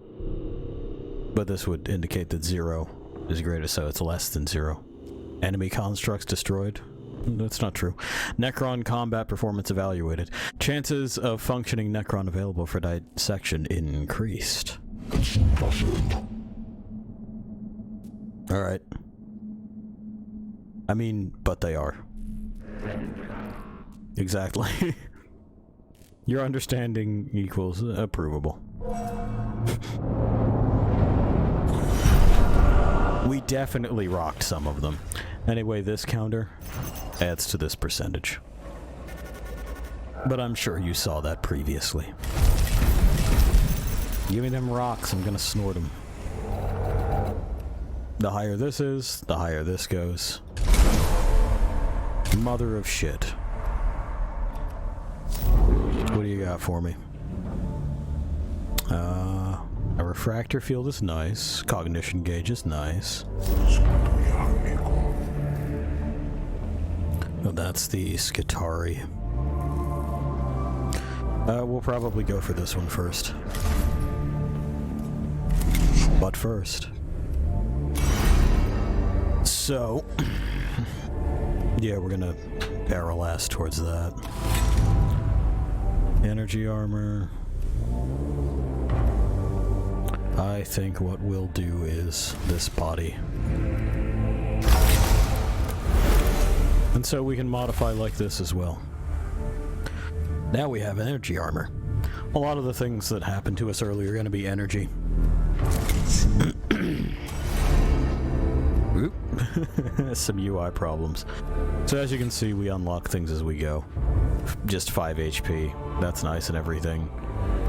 But this would indicate that 0 is greater, so it's less than 0. Enemy constructs destroyed. That's not true. Necron combat performance evaluated. Chances of functioning Necron available for dissection increased. Alright. I mean, but they are. Exactly. Your understanding equals approvable. We definitely rocked some of them. Anyway, this counter adds to this percentage. But I'm sure you saw that previously. Give me them rocks, I'm gonna snort them. The higher this is, the higher this goes. Mother of shit. What do you got for me? A refractor field is nice. Cognition gauge is nice. Oh, that's the Skitari. We'll probably go for this one first. But first. So, yeah, we're gonna barrel ass towards that. Energy armor. I think what we'll do is this body. And so we can modify like this as well. Now we have energy armor. A lot of the things that happened to us earlier are going to be energy. Some UI problems. So as you can see, we unlock things as we go. Just 5 HP. That's nice and everything.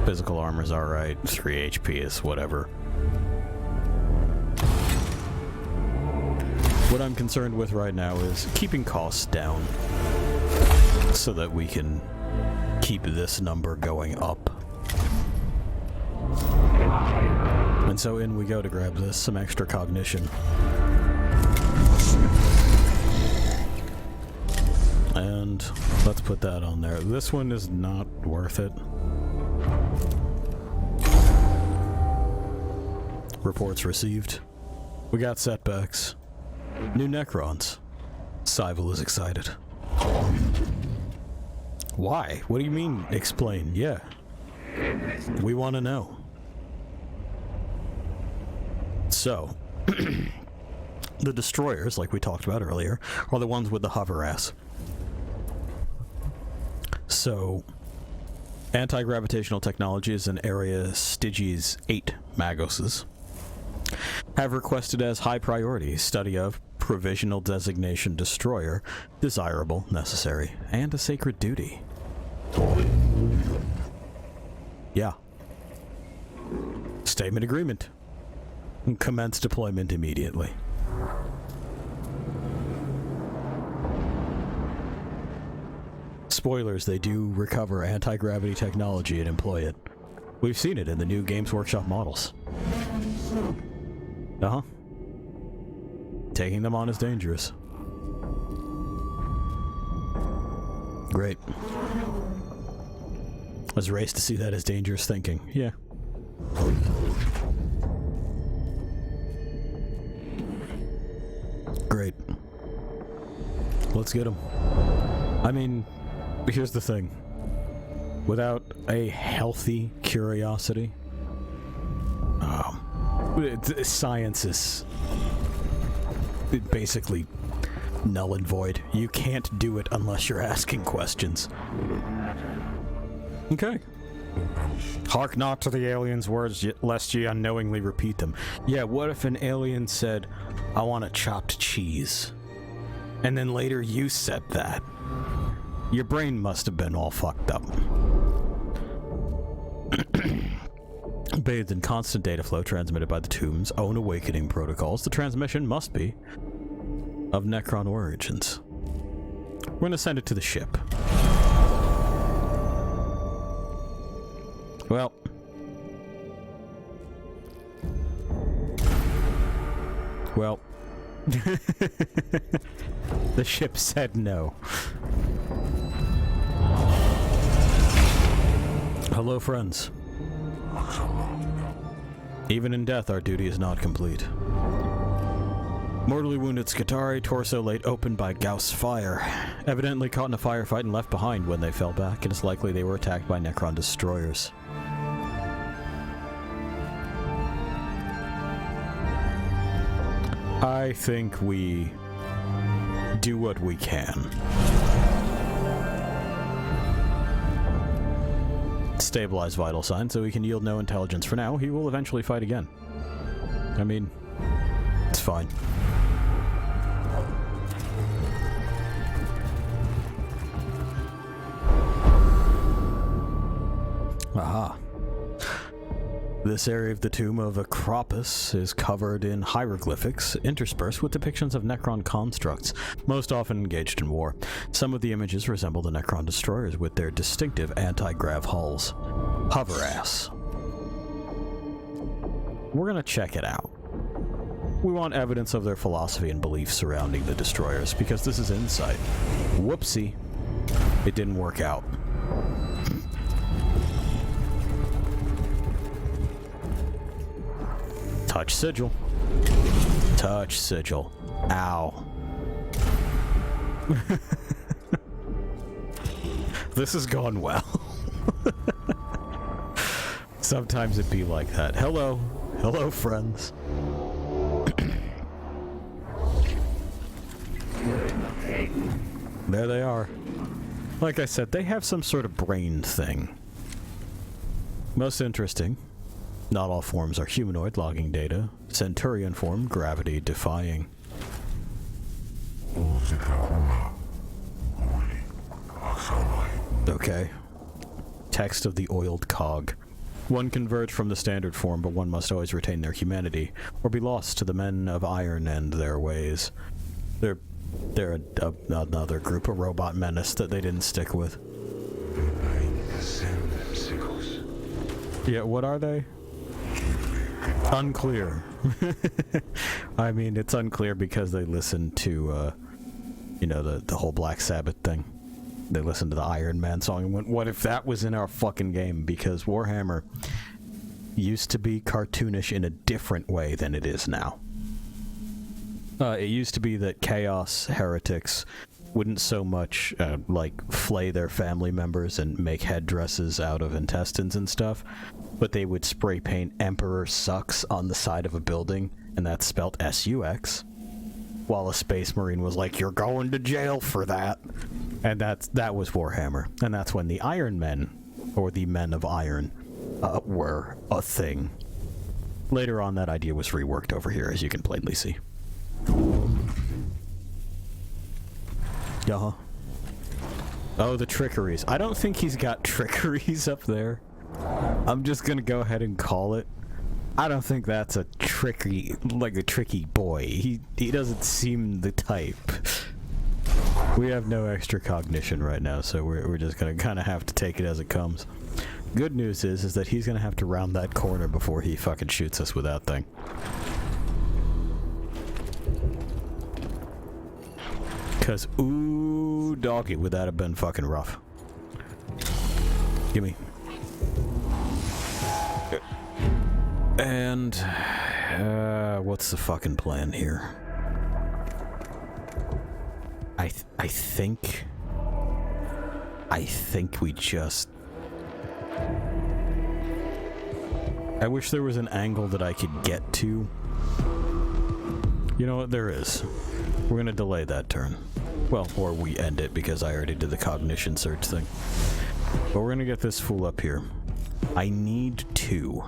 Physical armor's alright. 3 HP is whatever. What I'm concerned with right now is keeping costs down so that we can keep this number going up. And so in we go to grab this, some extra cognition. And let's put that on there. This one is not worth it. Reports received. We got setbacks. New Necrons. Sybil is excited. Why? What do you mean, explain? Yeah. We want to know. So, the destroyers, like we talked about earlier, are the ones with the hover ass. So, anti-gravitational technology is an area Styges 8 Magoses have requested as high priority study of provisional designation destroyer, desirable, necessary, and a sacred duty. Yeah. Statement agreement. Commence deployment immediately. Spoilers, they do recover anti-gravity technology and employ it. We've seen it in the new Games Workshop models. Uh-huh. Taking them on is dangerous. Great. I was raised to see that as dangerous thinking. Yeah. Great. Let's get them. I mean, here's the thing. Without a healthy curiosity, science is basically null and void. You can't do it unless you're asking questions. Okay. Hark not to the alien's words, lest ye unknowingly repeat them. Yeah, what if an alien said, I want a chopped cheese? And then later you said that. Your brain must have been all fucked up. Bathed in constant data flow transmitted by the Tomb's own awakening protocols, the transmission must be of Necron origins. We're going to send it to the ship. Well. The ship said no. Hello, friends. Even in death, our duty is not complete. Mortally wounded Skitarii, torso laid open by gauss fire. Evidently caught in a firefight and left behind when they fell back. It is likely they were attacked by Necron destroyers. I think we do what we can. Stabilize vital signs so he can yield no intelligence for now. He will eventually fight again. I mean, it's fine. Aha. This area of the tomb of Acropus is covered in hieroglyphics, interspersed with depictions of Necron constructs, most often engaged in war. Some of the images resemble the Necron destroyers with their distinctive anti-grav hulls. Hover ass. We're gonna check it out. We want evidence of their philosophy and beliefs surrounding the destroyers, because this is insight. Whoopsie. It didn't work out. Touch sigil. Touch sigil. Ow. This has gone well. Sometimes it be like that. Hello. Hello, friends. There they are. Like I said, they have some sort of brain thing. Most interesting. Not all forms are humanoid, logging data. Centurion form, gravity defying. Okay. Text of the oiled cog. One converge from the standard form, but one must always retain their humanity, or be lost to the men of iron and their ways. They're another group of robot menace that they didn't stick with. Yeah, what are they? Unclear. I mean, it's unclear because they listened to, you know, the whole Black Sabbath thing. They listened to the Iron Man song and went, what if that was in our fucking game? Because Warhammer used to be cartoonish in a different way than it is now. It used to be that chaos, heretics, wouldn't so much like flay their family members and make headdresses out of intestines and stuff, but they would spray paint Emperor Sucks on the side of a building, and that's spelled S-U-X, while a Space Marine was like, "You're going to jail for that." And that was Warhammer, and that's when the Iron Men, or the Men of Iron, were a thing. Later on, that idea was reworked over here, as you can plainly see. Uh-huh. Oh, the trickeries. I don't think he's got trickeries up there. I'm just gonna go ahead and call it. I don't think that's a tricky boy. He doesn't seem the type. We have no extra cognition right now, so we're just gonna kind of have to take it as it comes. Good news is that he's gonna have to round that corner before he fucking shoots us with that thing. Cause, ooh, doggy, would that have been fucking rough. Gimme. And, what's the fucking plan here? I think we just... I wish there was an angle that I could get to. You know what, there is. We're gonna delay that turn. Well, or we end it because I already did the cognition search thing. But we're gonna get this fool up here. I need 2.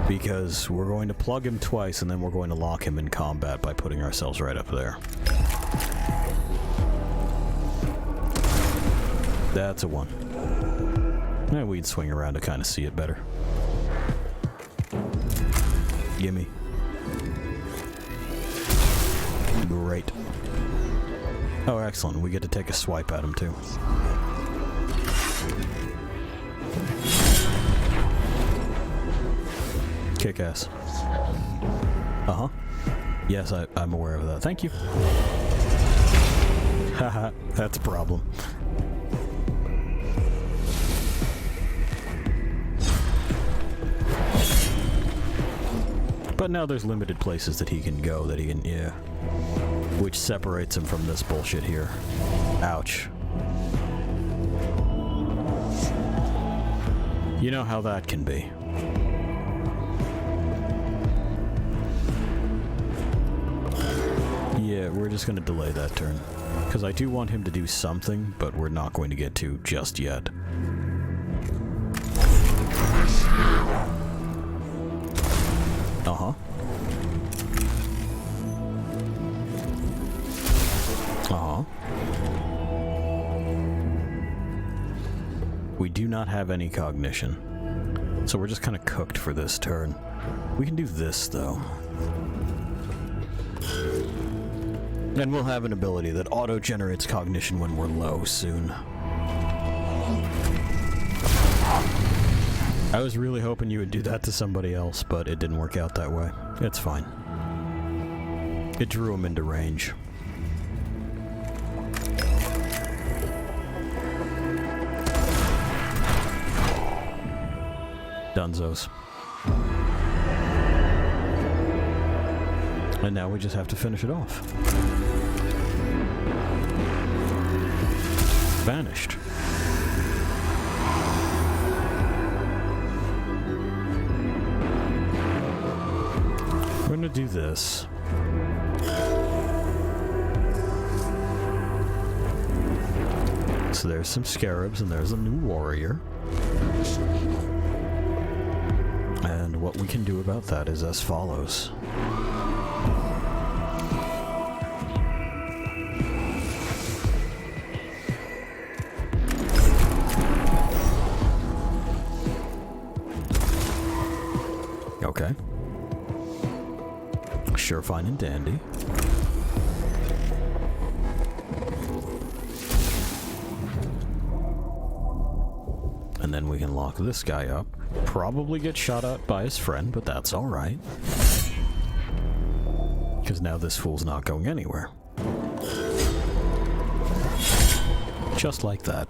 Because we're going to plug him twice and then we're going to lock him in combat by putting ourselves right up there. That's a 1. And we'd swing around to kind of see it better. Gimme. Great. Oh, excellent. We get to take a swipe at him, too. Kick ass. Uh-huh. Yes, I'm aware of that. Thank you. Haha, that's a problem. But now there's limited places that he can go, yeah. Which separates him from this bullshit here. Ouch. You know how that can be. Yeah, we're just gonna delay that turn. Because I do want him to do something, but we're not going to get to just yet. Uh-huh. Uh-huh. We do not have any cognition. So we're just kind of cooked for this turn. We can do this, though. And we'll have an ability that auto-generates cognition when we're low soon. I was really hoping you would do that to somebody else, but it didn't work out that way. It's fine. It drew him into range. Dunzos. And now we just have to finish it off. Vanished. We're gonna do this. So there's some scarabs and there's a new warrior. And what we can do about that is as follows. Okay. Sure, fine and dandy. And then we can lock this guy up. Probably get shot at by his friend, but that's alright. Because now this fool's not going anywhere. Just like that.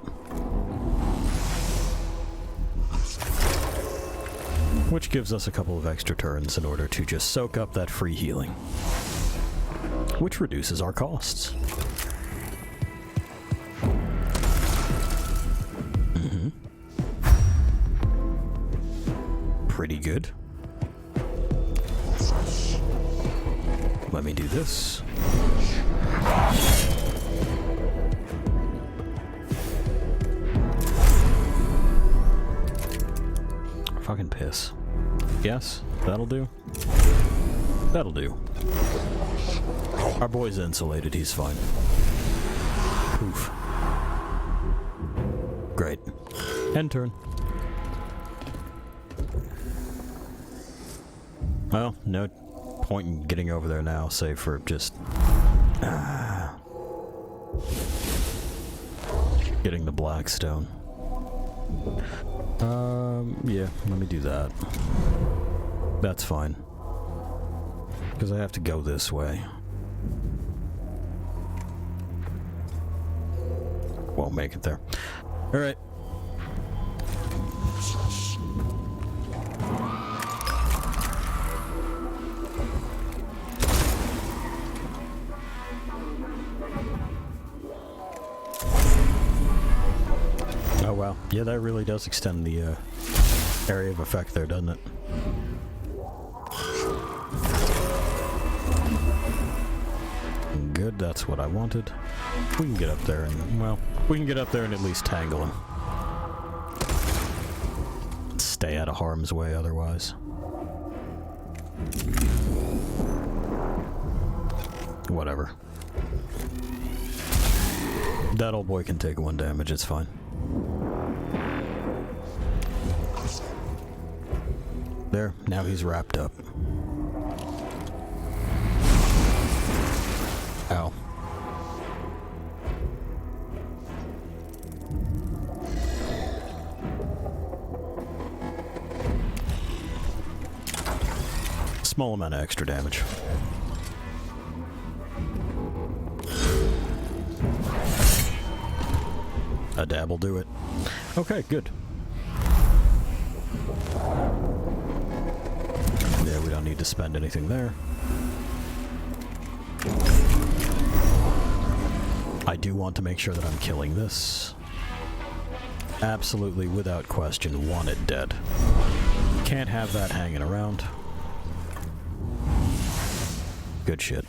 Which gives us a couple of extra turns in order to just soak up that free healing. Which reduces our costs. Mm-hmm. Pretty good. Let me do this. Fucking piss. Yes, that'll do. That'll do. Our boy's insulated, he's fine. Poof. Great. End turn. Well, no point in getting over there now, save for just... getting the Blackstone. Yeah, let me do that. That's fine. Because I have to go this way. Won't make it there. Alright. Oh wow. Yeah, that really does extend the area of effect there, doesn't it? Good, that's what I wanted. We can get up there and, well, we can get up there and at least tangle him. Stay out of harm's way otherwise. Whatever. That old boy can take 1 damage, it's fine. There, now he's wrapped up. Ow. Small amount of extra damage. A dab will do it. Okay, good. Yeah, we don't need to spend anything there. I do want to make sure that I'm killing this. Absolutely, without question, want it dead. Can't have that hanging around. Good shit.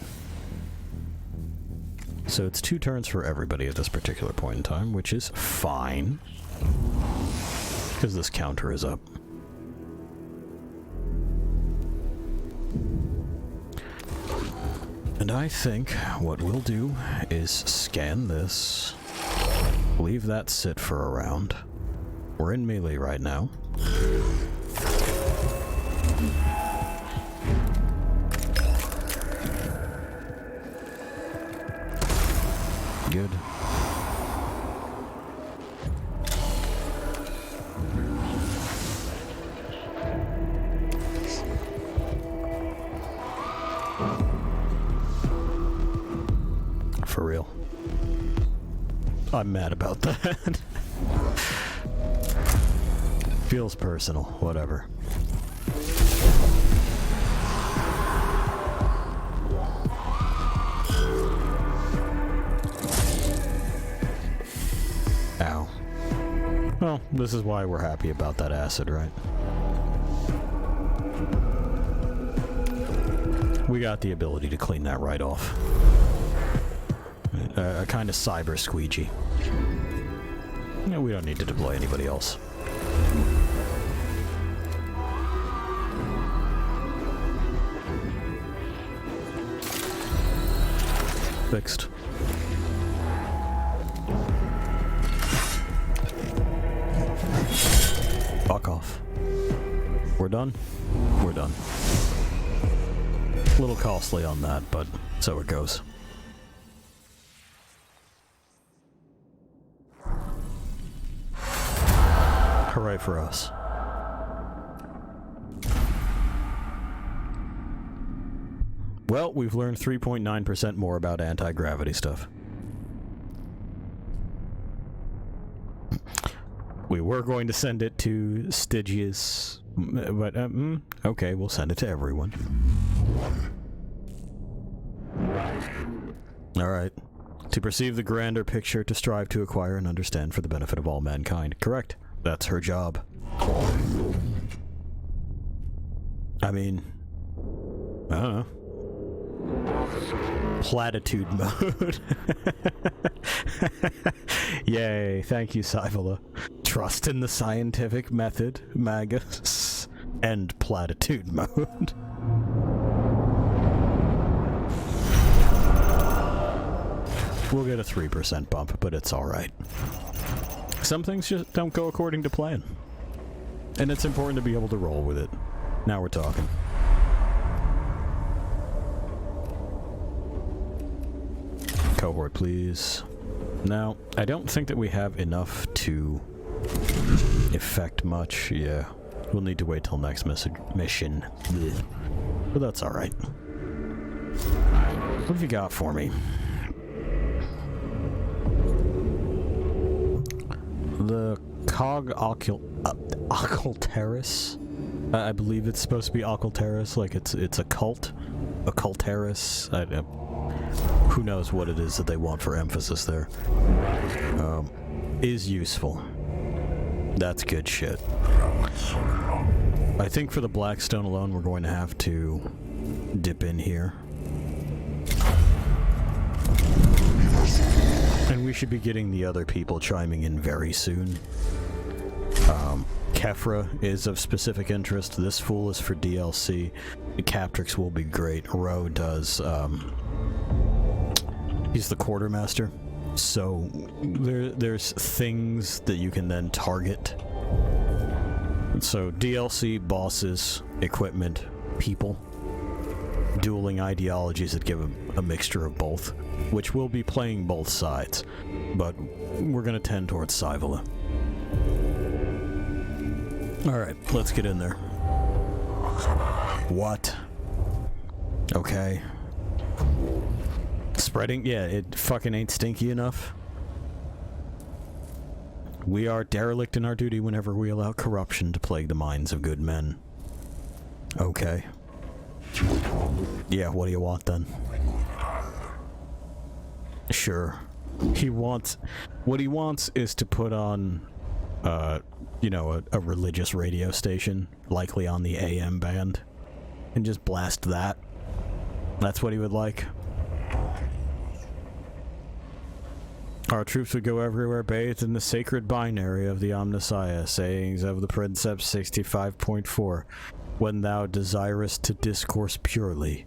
So it's 2 turns for everybody at this particular point in time, which is fine. Because this counter is up. And I think what we'll do is scan this, leave that sit for a round. We're in melee right now. Good. For real. I'm mad about that. Feels personal, whatever. Ow. Well, this is why we're happy about that acid, right? We got the ability to clean that right off. A kind of cyber squeegee. No, we don't need to deploy anybody else. Fixed. Fuck off. We're done? We're done. A little costly on that, but so it goes. Hooray for us. Well, we've learned 3.9% more about anti-gravity stuff. We were going to send it to Stygius But, okay, we'll send it to everyone. Alright. To perceive the grander picture, to strive to acquire and understand for the benefit of all mankind. Correct. That's her job. I mean, I don't know. Platitude mode. Yay, thank you, Cyvola. Trust in the scientific method, Magus. End platitude mode. We'll get a 3% bump, but it's alright. Some things just don't go according to plan. And it's important to be able to roll with it. Now we're talking. Cohort, please. Now, I don't think that we have enough to affect much. Yeah, we'll need to wait till next mission. Blech. But that's alright. What have you got for me? The Cog Occultaris. I believe it's supposed to be Occultaris, like it's a cult. Occultaris. Who knows what it is that they want for emphasis there. Is useful. That's good shit. I think for the Blackstone alone, we're going to have to dip in here. And we should be getting the other people chiming in very soon. Kefra is of specific interest. This fool is for DLC. Captrix will be great. Ro does, he's the quartermaster. So, there's things that you can then target. So, DLC, bosses, equipment, people. Dueling ideologies that give a mixture of both. Which we'll be playing both sides. But we're gonna tend towards Cyvola. Alright, let's get in there. What? Okay. Spreading? Yeah, it fucking ain't stinky enough. We are derelict in our duty whenever we allow corruption to plague the minds of good men. Okay. Yeah, what do you want then? Sure. What he wants is to put on, you know, a religious radio station, likely on the AM band, and just blast that. That's what he would like. Our troops would go everywhere bathed in the sacred binary of the Omnissiah, sayings of the Princeps 65.4. When thou desirest to discourse purely,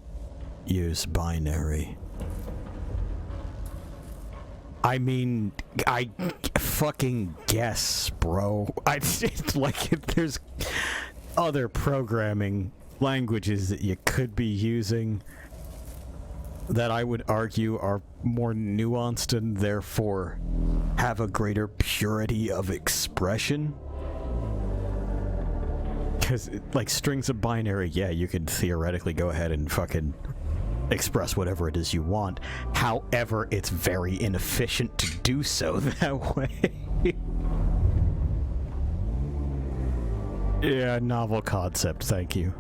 use binary. I mean, I fucking guess, bro. Like, if there's other programming languages that you could be using that I would argue are more nuanced and therefore have a greater purity of expression. Because, like, strings of binary, yeah, you could theoretically go ahead and fucking express whatever it is you want. However, it's very inefficient to do so that way. Yeah, novel concept, thank you.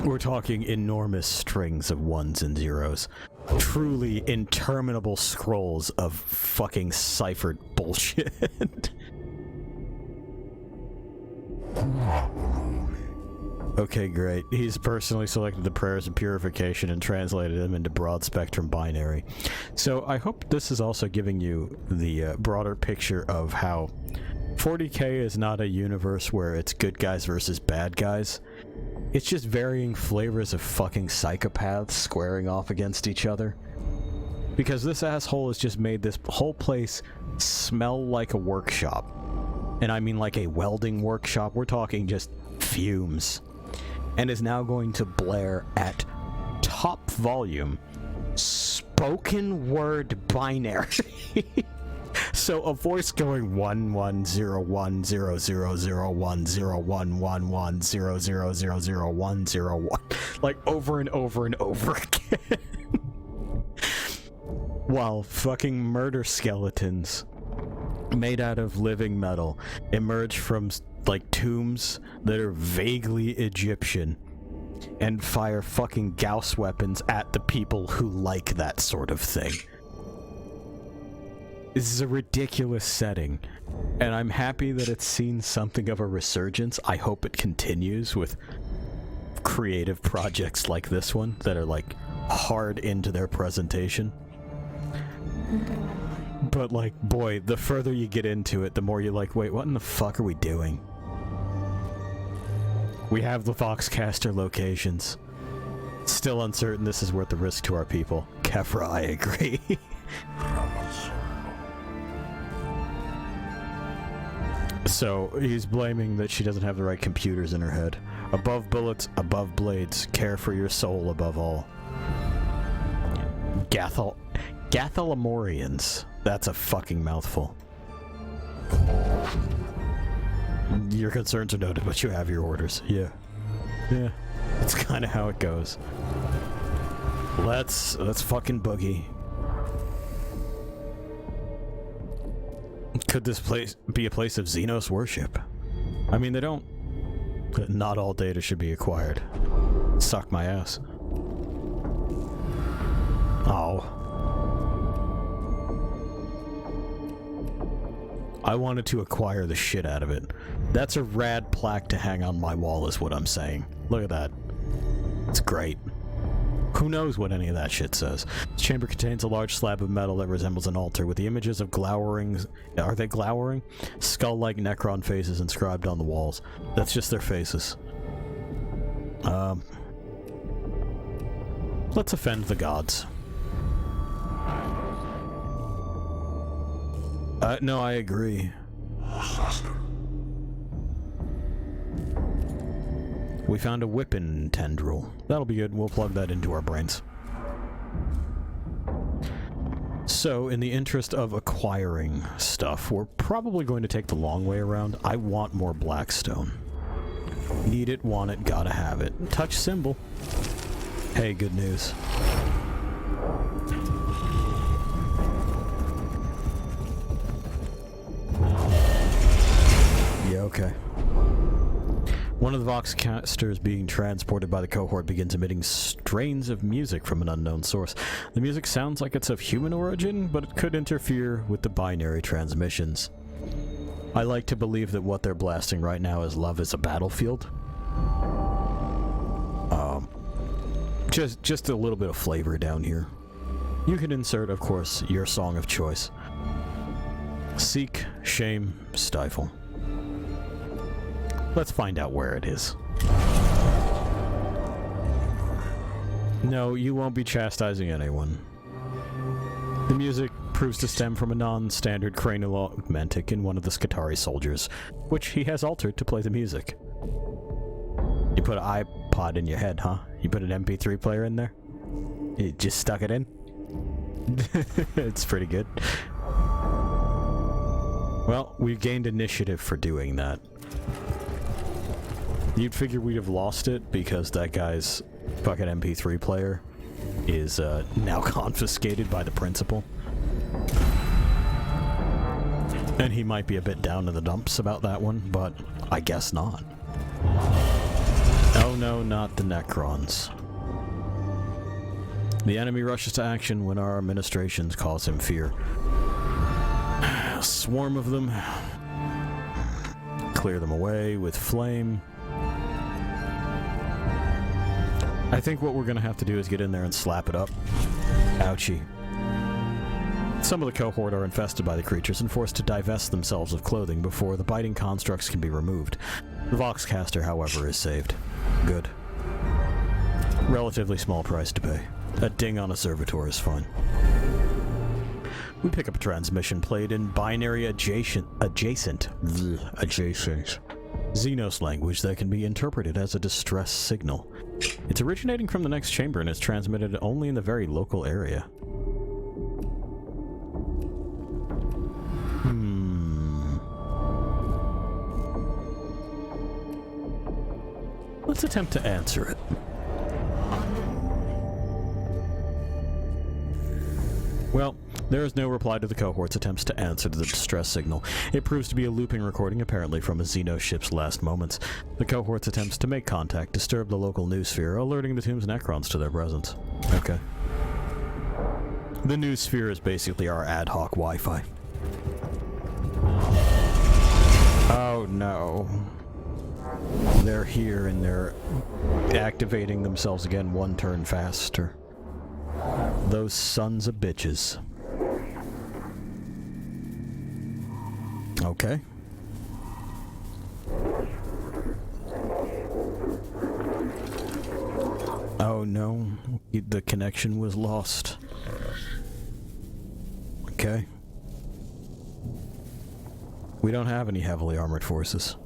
We're talking enormous strings of ones and zeros. Truly interminable scrolls of fucking ciphered bullshit. Okay, great. He's personally selected the prayers of purification and translated them into broad spectrum binary. So I hope this is also giving you the broader picture of how 40K is not a universe where it's good guys versus bad guys. It's just varying flavors of fucking psychopaths squaring off against each other. Because this asshole has just made this whole place smell like a workshop. And I mean like a welding workshop. We're talking just fumes. And is now going to blare at top volume spoken word binary. So a voice going 11010010110100000101 like over and over and over again. While fucking murder skeletons made out of living metal emerge from like tombs that are vaguely Egyptian and fire fucking gauss weapons at the people who like that sort of thing. This is a ridiculous setting, and I'm happy that it's seen something of a resurgence. I hope it continues with creative projects like this one that are like hard into their presentation. But like, boy, the further you get into it, the more you're like, wait, what in the fuck are we doing? We have the Voxcaster locations. Still uncertain this is worth the risk to our people. Kefra, I agree. So, he's blaming that she doesn't have the right computers in her head. Above bullets, above blades, care for your soul above all. Gathalamorians. That's a fucking mouthful. Your concerns are noted, but you have your orders. Yeah. Yeah. That's kind of how it goes. Let's fucking boogie. Could this place be a place of Xenos worship? I mean, they don't... Not all data should be acquired. Suck my ass. Oh. I wanted to acquire the shit out of it. That's a rad plaque to hang on my wall is what I'm saying. Look at that. It's great. Who knows what any of that shit says? This chamber contains a large slab of metal that resembles an altar with the images of glowering... Are they glowering? Skull-like Necron faces inscribed on the walls. That's just their faces. Let's offend the gods. No, I agree. We found a whipping tendril. That'll be good. We'll plug that into our brains. So, in the interest of acquiring stuff, we're probably going to take the long way around. I want more blackstone. Need it, want it, gotta have it. Touch symbol. Hey, good news. Yeah, okay. One of the Voxcasters being transported by the cohort begins emitting strains of music from an unknown source. The music sounds like it's of human origin, but it could interfere with the binary transmissions. I like to believe that what they're blasting right now is Love is a Battlefield. Just a little bit of flavor down here. You can insert, of course, your song of choice. Seek, shame, stifle. Let's find out where it is. No, you won't be chastising anyone. The music proves to stem from a non-standard cranial augmentic in one of the Skitarii soldiers, which he has altered to play the music. You put an iPod in your head, huh? You put an MP3 player in there? You just stuck it in? It's pretty good. Well, we gained initiative for doing that. You'd figure we'd have lost it because that guy's fucking MP3 player is now confiscated by the principal. And he might be a bit down in the dumps about that one, but I guess not. Oh no, not the Necrons. The enemy rushes to action when our administrations cause him fear. A swarm of them. Clear them away with flame. I think what we're gonna have to do is get in there and slap it up. Ouchie. Some of the cohort are infested by the creatures and forced to divest themselves of clothing before the biting constructs can be removed. The Voxcaster, however, is saved. Good. Relatively small price to pay. A ding on a servitor is fine. We pick up a transmission played in binary adjacent Xenos language that can be interpreted as a distress signal. It's originating from the next chamber and is transmitted only in the very local area. Let's attempt to answer it. Well, There is no reply to the cohort's attempts to answer the distress signal. It proves to be a looping recording, apparently from a Xeno ship's last moments. The cohort's attempts to make contact disturb the local noosphere, alerting the Tomb's Necrons to their presence. Okay. The noosphere is basically our ad hoc Wi-Fi. Oh no. They're here and they're activating themselves again one turn faster. Those sons of bitches. Okay. Oh no, the connection was lost. Okay. We don't have any heavily armored forces.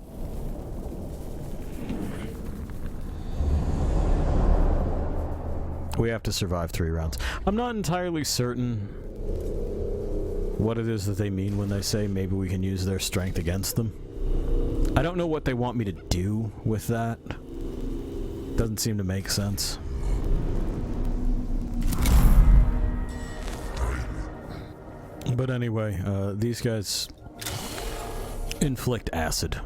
We have to survive 3 rounds. I'm not entirely certain what it is that they mean when they say maybe we can use their strength against them. I don't know what they want me to do with that. Doesn't seem to make sense. But anyway, these guys inflict acid.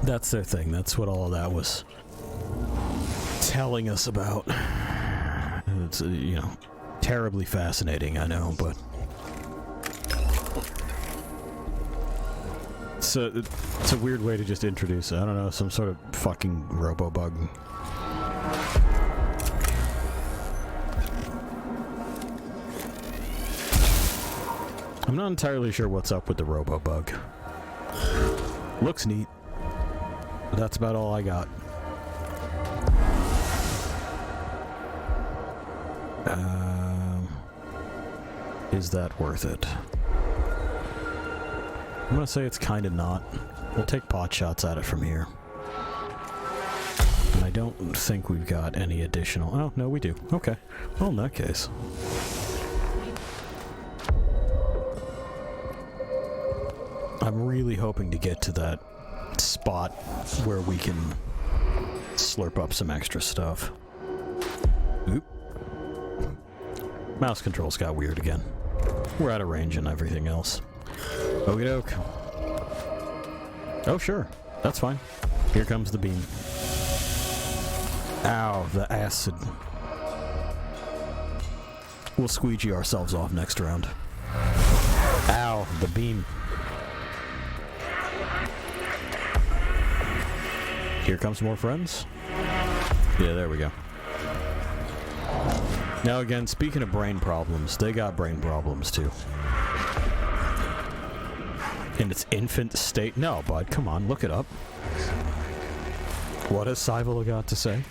That's their thing. That's what all of that was telling us about. It's, you know, terribly fascinating, I know, but it's a weird way to just introduce, I don't know, some sort of fucking robo-bug. I'm not entirely sure what's up with the robo-bug. Looks neat. But that's about all I got. Is that worth it? I'm gonna say it's kinda not. We'll take pot shots at it from here. And I don't think we've got any additional... Oh, no, we do. Okay. Well, in that case... I'm really hoping to get to that spot where we can slurp up some extra stuff. Oop. Mouse controls got weird again. We're out of range and everything else. Okie doke. Oh, sure. That's fine. Here comes the beam. Ow, the acid. We'll squeegee ourselves off next round. Ow, the beam. Here comes more friends. Yeah, there we go. Now again, speaking of brain problems, they got brain problems too. In its infant state? No, bud, come on, look it up. What has Cyvala got to say?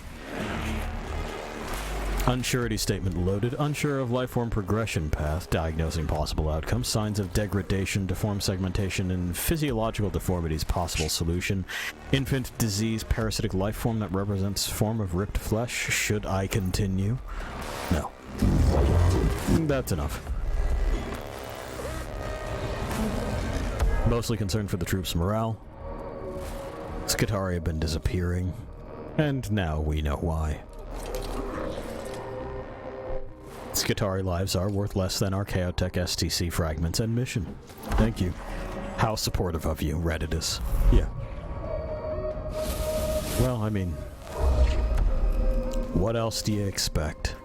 Unsurety statement loaded. Unsure of lifeform progression path, diagnosing possible outcomes, signs of degradation, deformed segmentation, and physiological deformities, possible solution. Infant disease, parasitic lifeform that represents form of ripped flesh. Should I continue? No. That's enough. Mostly concerned for the troops' morale. Skitarii have been disappearing, and now we know why. Skitarii lives are worth less than our Chaotech STC fragments and mission. Thank you. How supportive of you, Redditus. Yeah. Well, I mean, what else do you expect?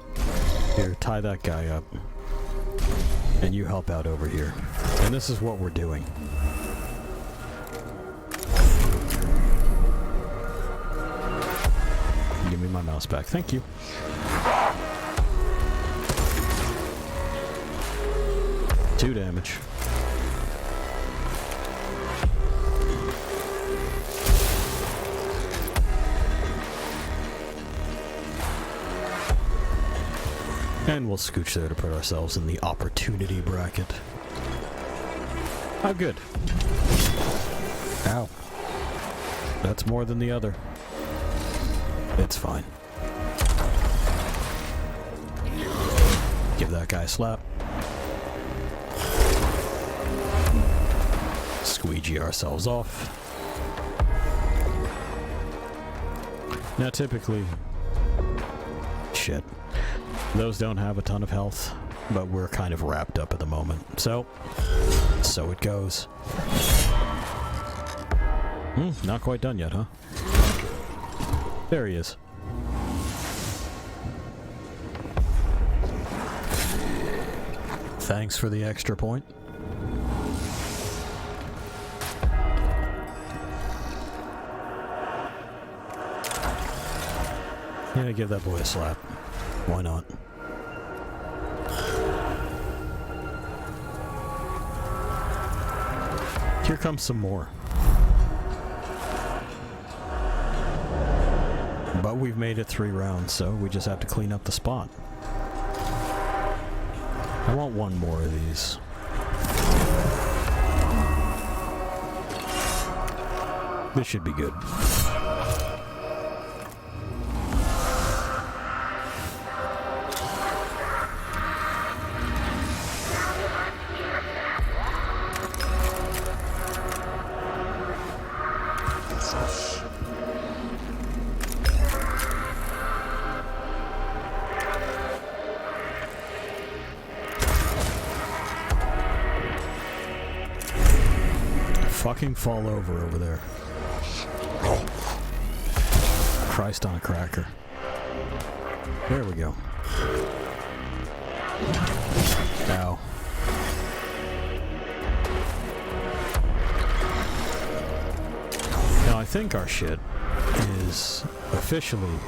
Here, tie that guy up. And you help out over here. And this is what we're doing. Give me my mouse back. Thank you. 2 damage. And we'll scooch there to put ourselves in the opportunity bracket. Oh, good. Ow. That's more than the other. It's fine. Give that guy a slap. Squeegee ourselves off. Now typically... Shit. Those don't have a ton of health, but we're kind of wrapped up at the moment. So it goes. Not quite done yet, huh? There he is. Thanks for the extra point. Yeah, give that boy a slap. Why not? Here comes some more. But we've made it 3 rounds, so we just have to clean up the spot. I want one more of these. This should be good. Fucking fall over there. Christ on a cracker. There we go. Ow. Now I think our shit is officially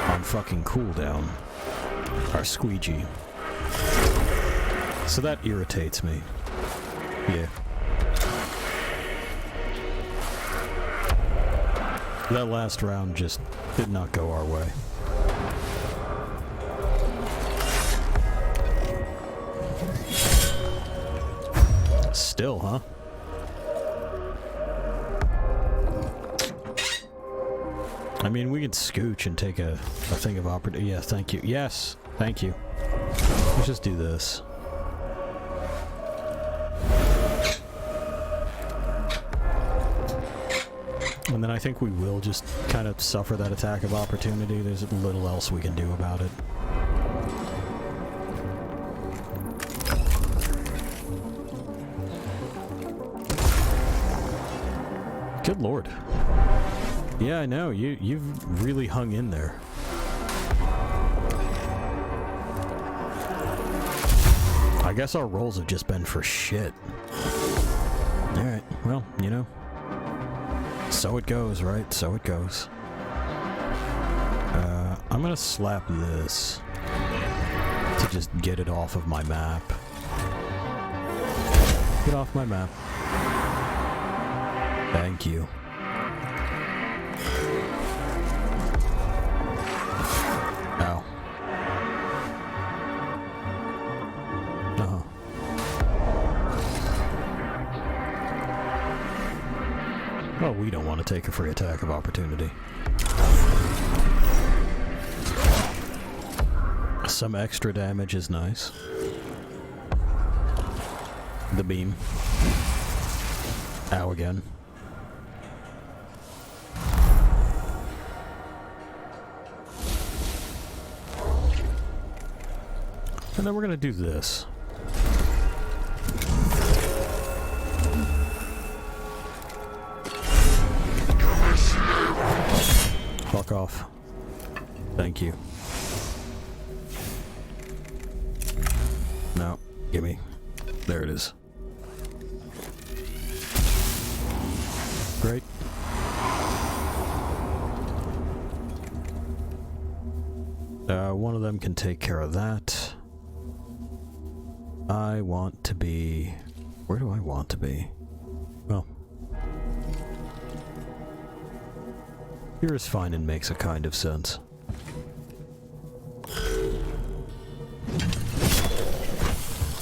on fucking cooldown. Our squeegee. So that irritates me. Yeah. That last round just did not go our way. Still, huh? I mean, we could scooch and take a thing of opportunity. Yeah, thank you. Yes, thank you. Let's just do this. And then I think we will just kind of suffer that attack of opportunity. There's little else we can do about it. Good lord. Yeah, I know. You've really hung in there. I guess our rolls have just been for shit. Alright, well, you know. So it goes, right? So it goes. I'm gonna slap this to just get it off of my map. Get off my map. Thank you. Ow. Well, we don't want to take a free attack of opportunity. Some extra damage is nice. The beam. Ow again. And then we're gonna do this. Fuck off. Thank you. No, gimme. There it is. Great. One of them can take care of that. I want to be... Where do I want to be? Well... Here is fine and makes a kind of sense.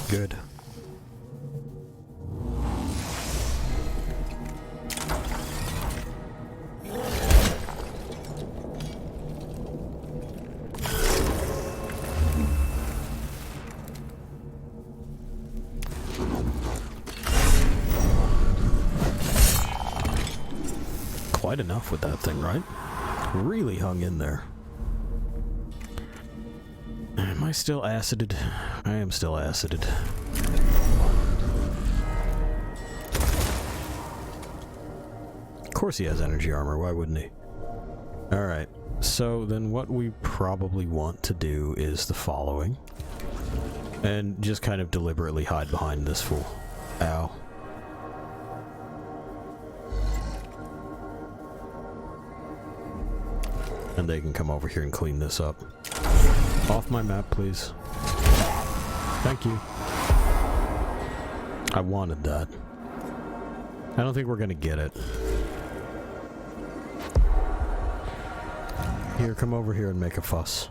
Good. Quite enough with that thing, right? Really hung in there. Am I I still acided? I am still acided. Of course he has energy armor, why wouldn't he? Alright, so then what we probably want to do is the following. And just kind of deliberately hide behind this fool. Ow. And they can come over here and clean this up. Off my map, please. Thank you. I wanted that. I don't think we're gonna get it. Here, come over here and make a fuss.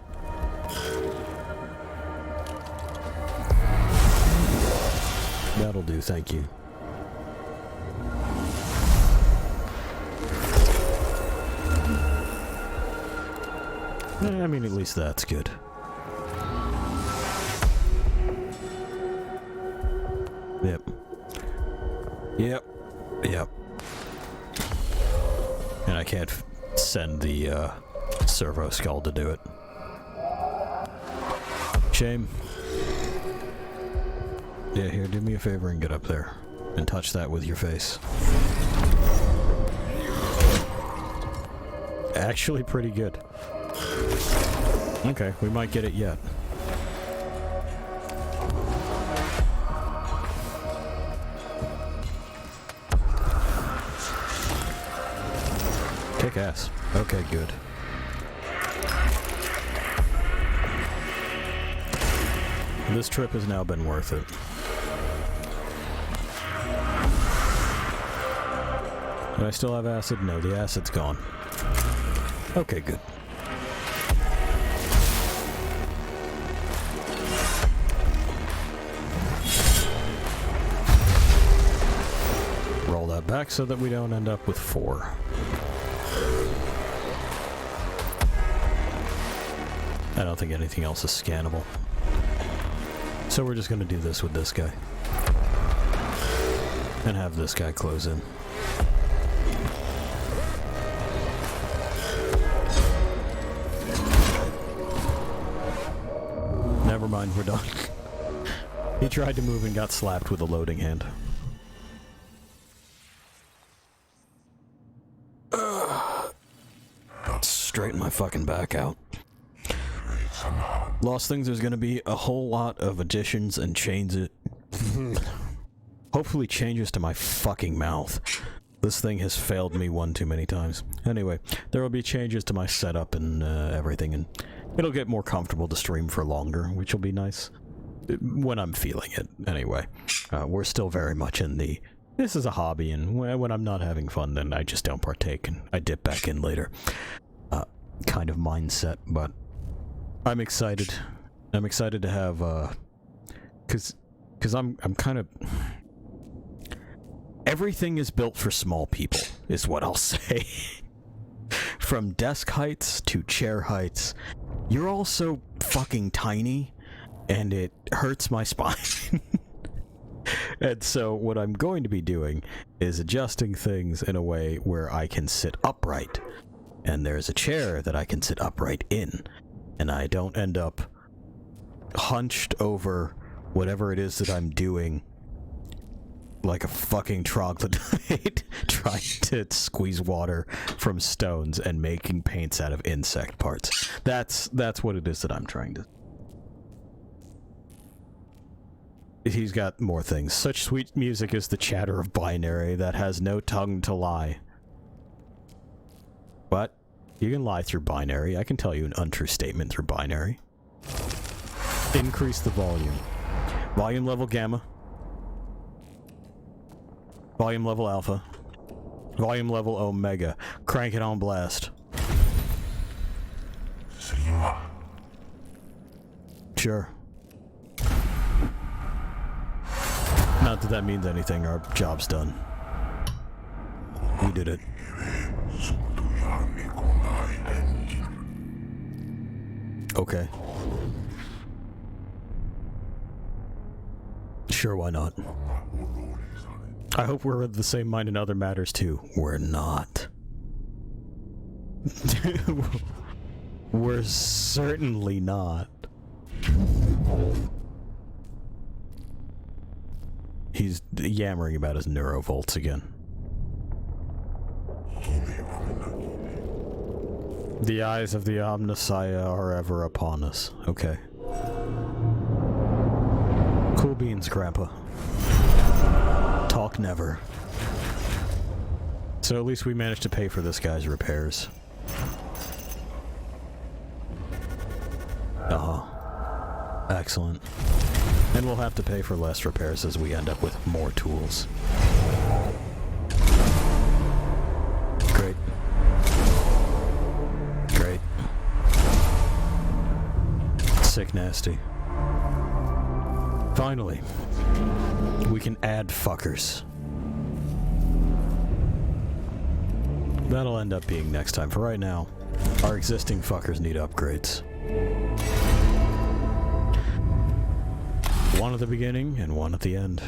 That'll do, thank you. I mean, at least that's good. Yep. Yep. Yep. And I can't send the, servo skull to do it. Shame. Yeah, here, do me a favor and get up there. And touch that with your face. Actually pretty good. Okay, we might get it yet. Kick ass. Okay, good. This trip has now been worth it. Do I still have acid? No, the acid's gone. Okay, good. Roll that back so that we don't end up with 4. I don't think anything else is scannable. So we're just going to do this with this guy. And have this guy close in. Never mind, we're done. He tried to move and got slapped with a loading hand. Straighten my fucking back out. Lost things, there's gonna be a whole lot of additions and changes. Hopefully changes to my fucking mouth. This thing has failed me one too many times. Anyway, there will be changes to my setup and everything, and it'll get more comfortable to stream for longer, which will be nice. When I'm feeling it, anyway. We're still very much in the, this is a hobby, and when I'm not having fun, then I just don't partake, and I dip back in later. Kind of mindset, but I'm excited. I'm excited to have, cause I'm kind of... Everything is built for small people, is what I'll say. From desk heights to chair heights. You're all so fucking tiny, and it hurts my spine. And so what I'm going to be doing is adjusting things in a way where I can sit upright. And there's a chair that I can sit upright in. And I don't end up hunched over whatever it is that I'm doing like a fucking troglodyte trying to squeeze water from stones and making paints out of insect parts. That's what it is that I'm trying to... He's got more things. Such sweet music is the chatter of binary that has no tongue to lie. What? You can lie through binary. I can tell you an untrue statement through binary. Increase the volume. Volume level gamma. Volume level alpha. Volume level omega. Crank it on blast. Sure. Not that that means anything. Our job's done. We did it. Okay. Sure, why not? I hope we're of the same mind in other matters, too. We're not. We're certainly not. He's yammering about his neurovolts again. The eyes of the Omnissiah are ever upon us. Okay. Cool beans, Grandpa. Talk never. So at least we managed to pay for this guy's repairs. Excellent. And we'll have to pay for less repairs as we end up with more tools. Great. Great. Sick nasty. Finally, we can add fuckers. That'll end up being next time. For right now, our existing fuckers need upgrades. One at the beginning and one at the end.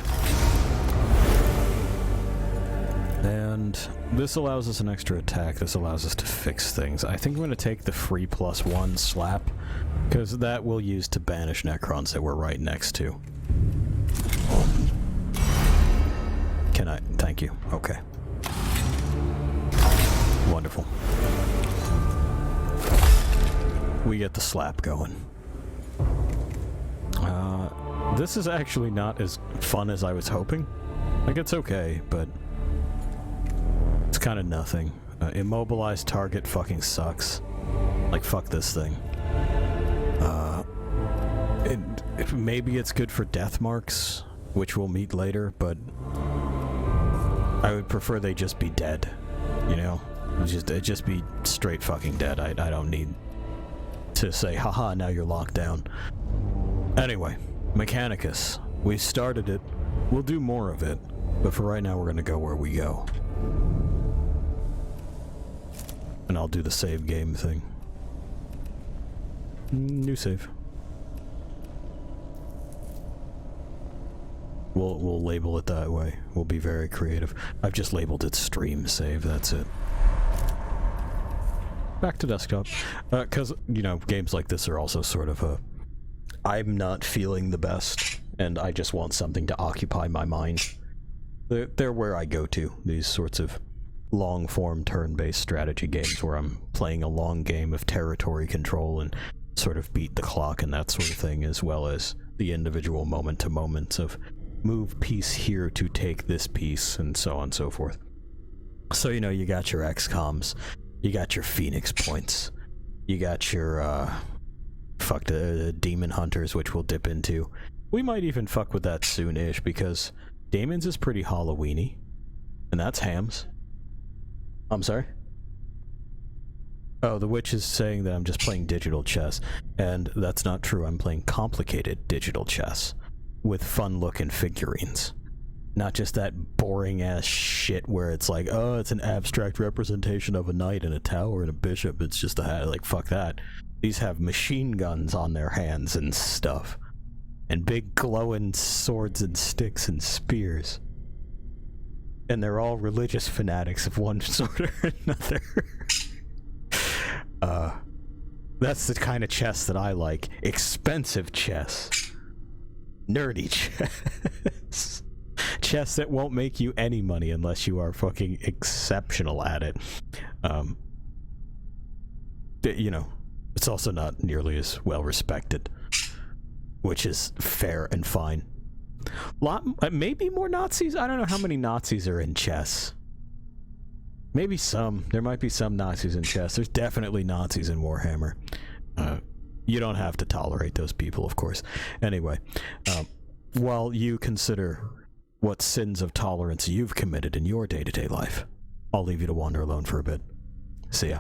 And this allows us an extra attack. This allows us to fix things. I think I'm going to take the free +1 slap, because that we'll use to banish Necrons that we're right next to. Can I? Thank you. Okay. Wonderful. We get the slap going. This is actually not as fun as I was hoping. Like, it's okay, but it's kind of nothing. Immobilized target fucking sucks. Like, fuck this thing. Maybe it's good for death marks, which we'll meet later, but I would prefer they just be dead, you know? It'd just be straight fucking dead. I don't need to say, haha, now you're locked down. Anyway, Mechanicus. We started it. We'll do more of it, but for right now we're gonna go where we go. And I'll do the save game thing. New save. We'll label it that way. We'll be very creative. I've just labeled it stream save, that's it. Back to desktop. Because, you know, games like this are also sort of a... I'm not feeling the best, and I just want something to occupy my mind. They're where I go to, these sorts of long-form turn-based strategy games where I'm playing a long game of territory control and sort of beat the clock and that sort of thing, as well as the individual moment-to-moments of move piece here to take this piece, and so on and so forth. So, you know, you got your XComs, you got your Phoenix points, you got your, Demon Hunters, which we'll dip into. We might even fuck with that soon-ish, because Damon's is pretty Halloween-y, and that's Hams. I'm sorry? Oh, the witch is saying that I'm just playing digital chess, and that's not true. I'm playing complicated digital chess with fun-looking figurines. Not just that boring-ass shit where it's like, oh, it's an abstract representation of a knight and a tower and a bishop. It's just a hat. Like, fuck that. These have machine guns on their hands and stuff. And big glowing swords and sticks and spears. And they're all religious fanatics of one sort or another. That's the kind of chess that I like. Expensive chess. Nerdy chess. Chess that won't make you any money unless you are fucking exceptional at it. You know, it's also not nearly as well respected, which is fair and fine. Maybe more Nazis? I don't know how many Nazis are in chess. Maybe some. There might be some Nazis in chess. There's definitely Nazis in Warhammer. You don't have to tolerate those people, of course. Anyway, while you consider what sins of tolerance you've committed in your day-to-day life, I'll leave you to wander alone for a bit. See ya.